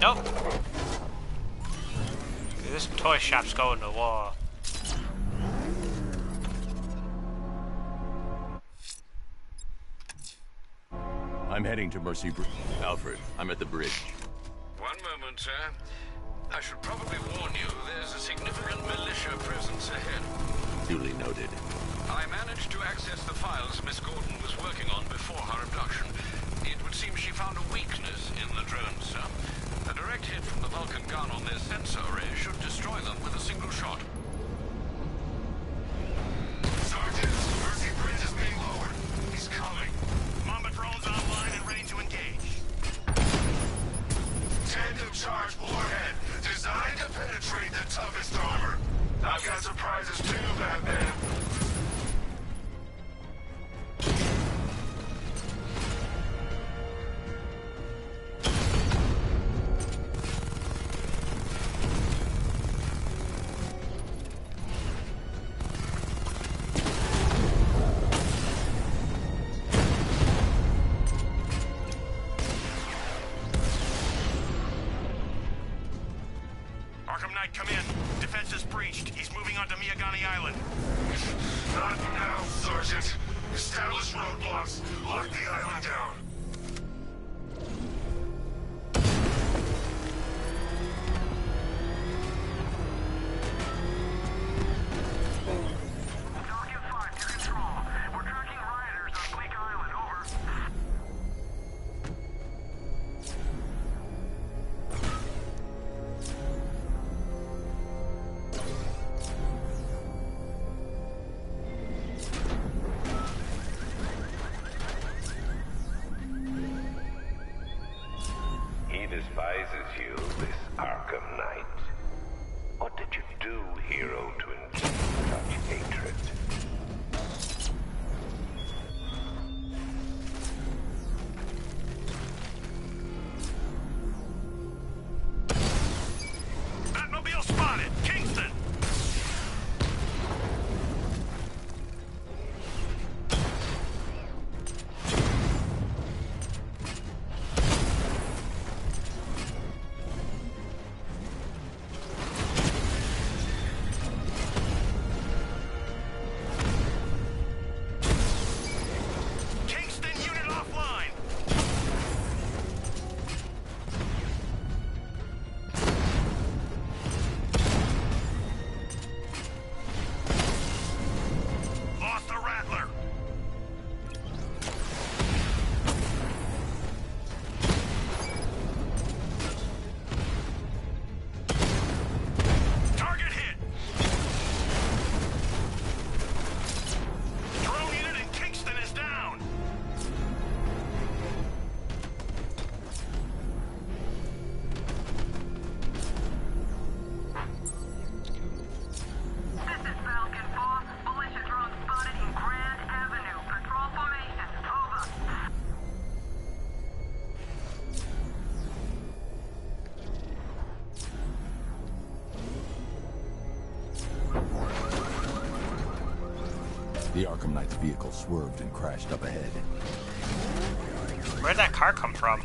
Nope. This toy shop's going to war. I'm heading to Mercy Bridge. Alfred, I'm at the bridge. One moment, sir. I should probably warn you, there's a significant militia presence ahead. Duly noted. I I managed to access the files Miss Gordon was working on before her abduction. It would seem she found a weakness in the drones, sir. A direct hit from the Vulcan gun on their sensor array should destroy them with a single shot. Sergeant, Mercy Bridge is being lowered. He's coming. Mamba drones online and ready to engage. Tandem charge warhead, designed to penetrate the toughest armor. I've got surprises too, Batman. Arkham Knight, come in. Defense is breached. He's moving onto Miyagani Island. Not now, Sergeant. Establish roadblocks. Lock the island down. Falcon 5 to control. We're tracking rioters on Bleak Island. Over. He despises you, this Arkham Knight. What did you do, hero, to incite such hatred? Batmobile spotted! Kingston! Kingston unit offline! Lost the Rattler! Target hit! Drone unit in Kingston is down! This is Falcon 4. Militia drone spotted in Grand Avenue. Patrol formation. Over. The Arkham Knight's vehicle swerved and crashed up ahead. Where'd that car come from?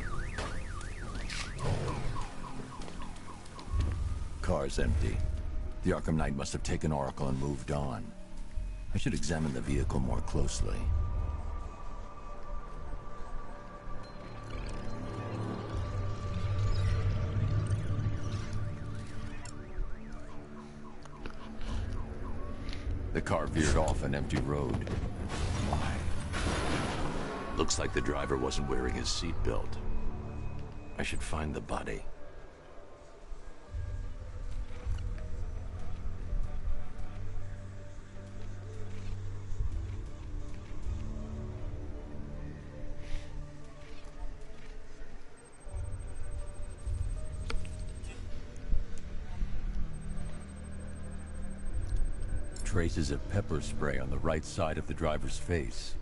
Car's empty. The Arkham Knight must have taken Oracle and moved on. I should examine the vehicle more closely. The car veered off an empty road. Why? Looks like the driver wasn't wearing his seatbelt. I should find the body. Traces of pepper spray on the right side of the driver's face.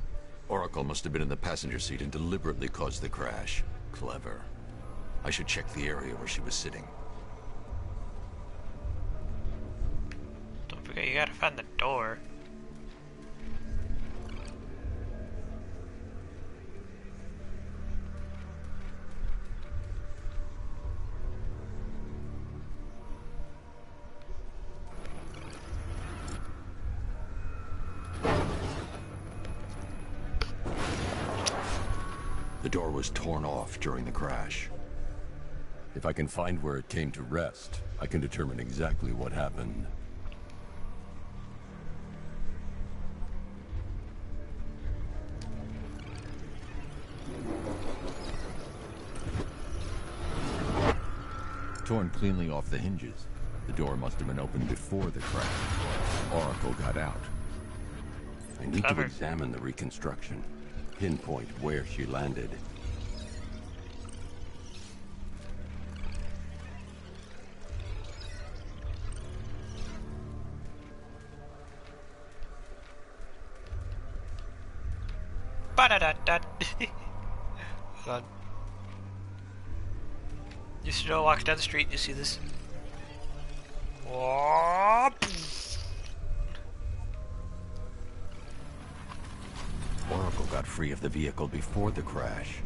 Oracle must have been in the passenger seat and deliberately caused the crash. Clever. I should check the area where she was sitting. Don't forget, you gotta find the door. The door was torn off during the crash. If I can find where it came to rest, I can determine exactly what happened. torn cleanly off the hinges. The door must have been opened before the crash. Oracle got out. I need to examine the reconstruction. Pinpoint where she landed. Ba-da-da-da. Hold on. Just walking down the street, you see this? Oracle got free of the vehicle before the crash.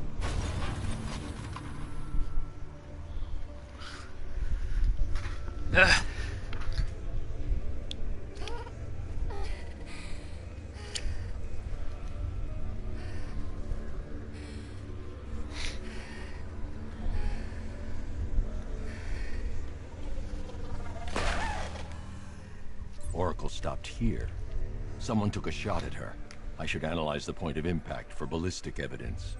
Oracle stopped here. Someone took a shot at her. I should analyze the point of impact for ballistic evidence.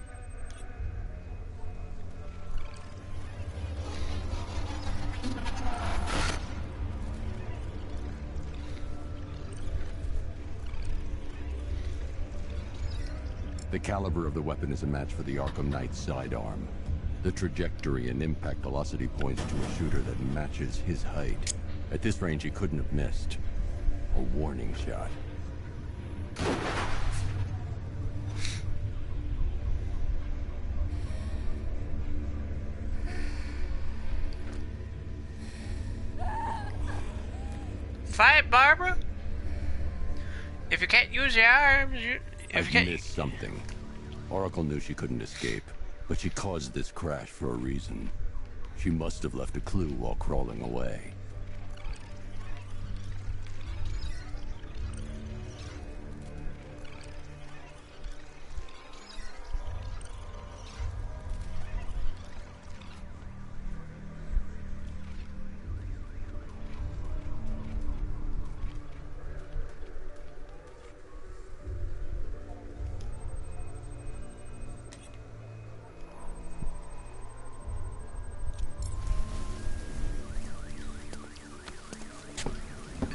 The caliber of the weapon is a match for the Arkham Knight's sidearm. The trajectory and impact velocity points to a shooter that matches his height. At this range, he couldn't have missed. A warning shot. Fight, Barbara. If you can't use your arms, I missed something. Oracle knew she couldn't escape, but she caused this crash for a reason. She must have left a clue while crawling away.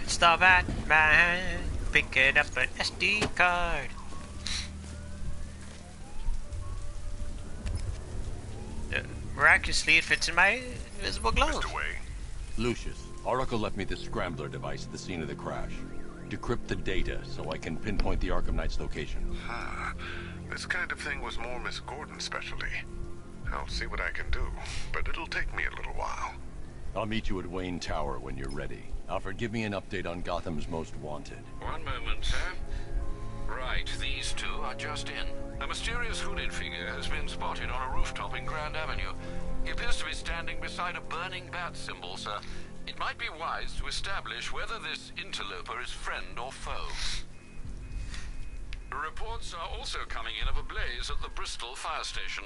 It's the Batman picking up an SD card. Miraculously, it fits in my invisible glove. Mr. Wayne. Lucius, Oracle left me the scrambler device at the scene of the crash. Decrypt the data so I can pinpoint the Arkham Knight's location. This kind of thing was more Miss Gordon's specialty. I'll see what I can do, but it'll take me a little while. I'll meet you at Wayne Tower when you're ready. Alfred, give me an update on Gotham's Most Wanted. One moment, sir. Right, these two are just in. A mysterious hooded figure has been spotted on a rooftop in Grand Avenue. He appears to be standing beside a burning bat symbol, sir. It might be wise to establish whether this interloper is friend or foe. Reports are also coming in of a blaze at the Bristol fire station.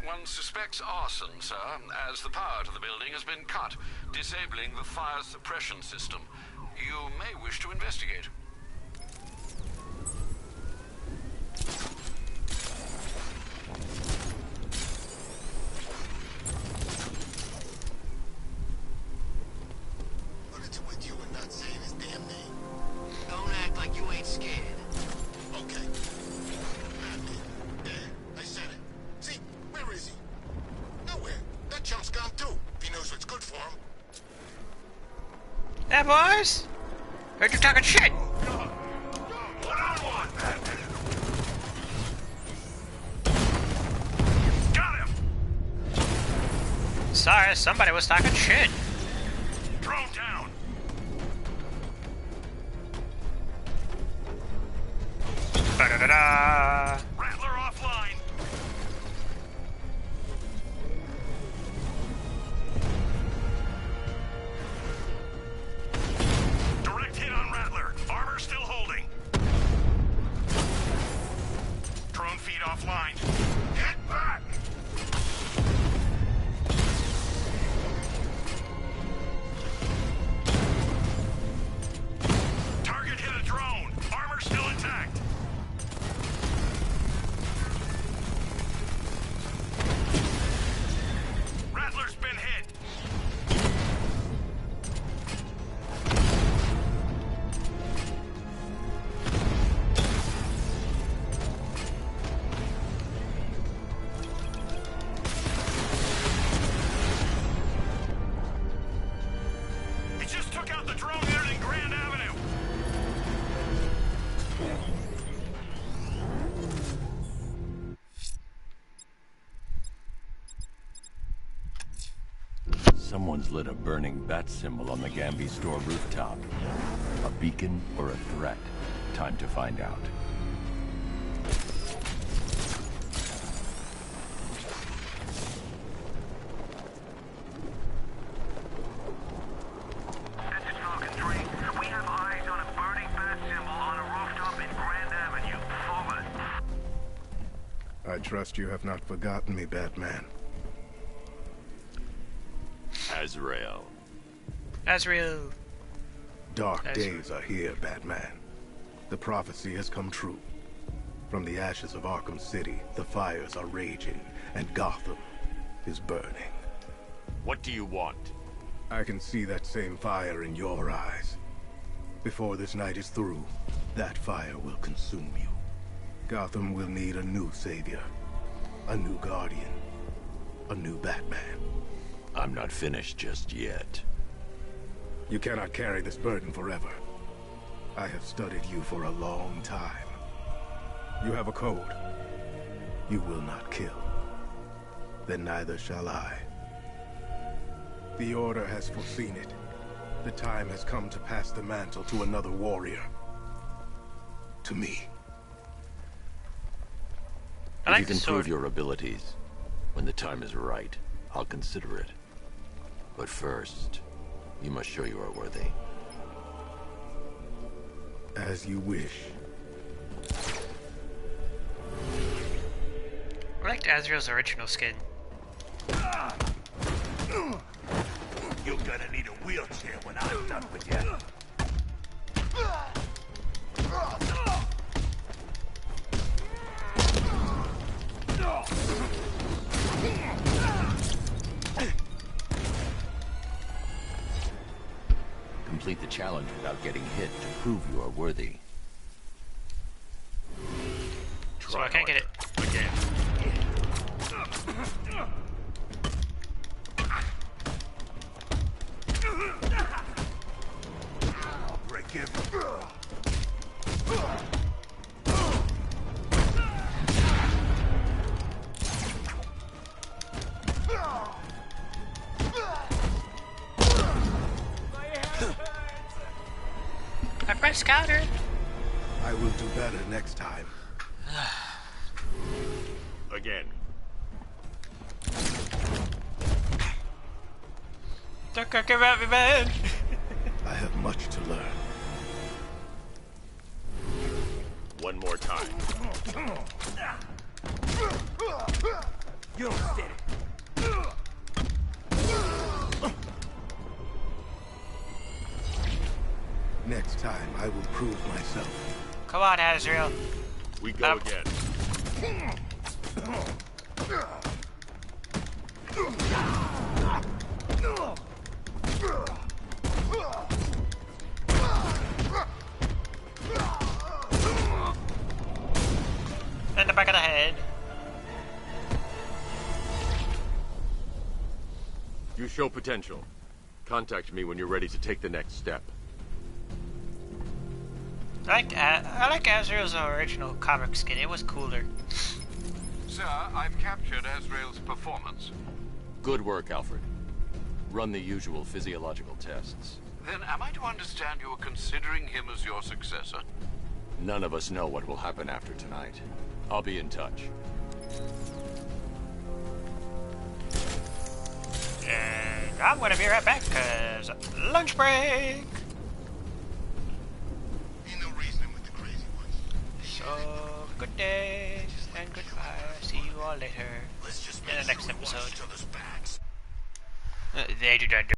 One suspects arson, sir, as the power to the building has been cut, disabling the fire suppression system. You may wish to investigate. What is it with you and not saying his damn name? Don't act like you ain't scared. Okay. There, I said it. See, where is he? Nowhere. That chump's gone too, if he knows what's good for him. Hey, boys! Heard you talking shit! One-on-one, Batman. Got him! Sorry, somebody was talking shit. Drone down. Ba-da-da-da! Rattler offline. Direct hit on Rattler. Armor still holding. Drone feed offline. Get back! Target hit a drone. Armor still intact. Someone's lit a burning bat symbol on the Gamby store rooftop. A beacon or a threat? Time to find out. I trust you have not forgotten me, Batman. Azrael. Azrael. Dark days are here, Batman. The prophecy has come true. From the ashes of Arkham City, the fires are raging, and Gotham is burning. What do you want? I can see that same fire in your eyes. Before this night is through, that fire will consume you. Gotham will need a new savior, a new guardian, a new Batman. I'm not finished just yet. You cannot carry this burden forever. I have studied you for a long time. You have a code. You will not kill. Then neither shall I. The Order has foreseen it. The time has come to pass the mantle to another warrior. To me. If you can prove your abilities, when the time is right, I'll consider it. But first, you must show you are worthy. As you wish. I liked Azrael's original skin. You're gonna need a wheelchair when I'm done with you. Complete the challenge without getting hit to prove you are worthy. So I can't get it. Again. I'll break him. I pressed counter. I will do better next time. Again. Don't cook about me, man. I have much to learn. One more time. You don't stand it. Next time, I will prove myself. Come on, Azrael. We go again. In the back of the head. You show potential. Contact me when you're ready to take the next step. I like Azrael's original comic skin. It was cooler. Sir, I've captured Azrael's performance. Good work, Alfred. Run the usual physiological tests. Then am I to understand you are considering him as your successor? None of us know what will happen after tonight. I'll be in touch. And I'm gonna be right back, cause lunch break! Ain't no reasoning with the crazy ones. So, good day, and goodbye. See you all later in the next episode. They do that.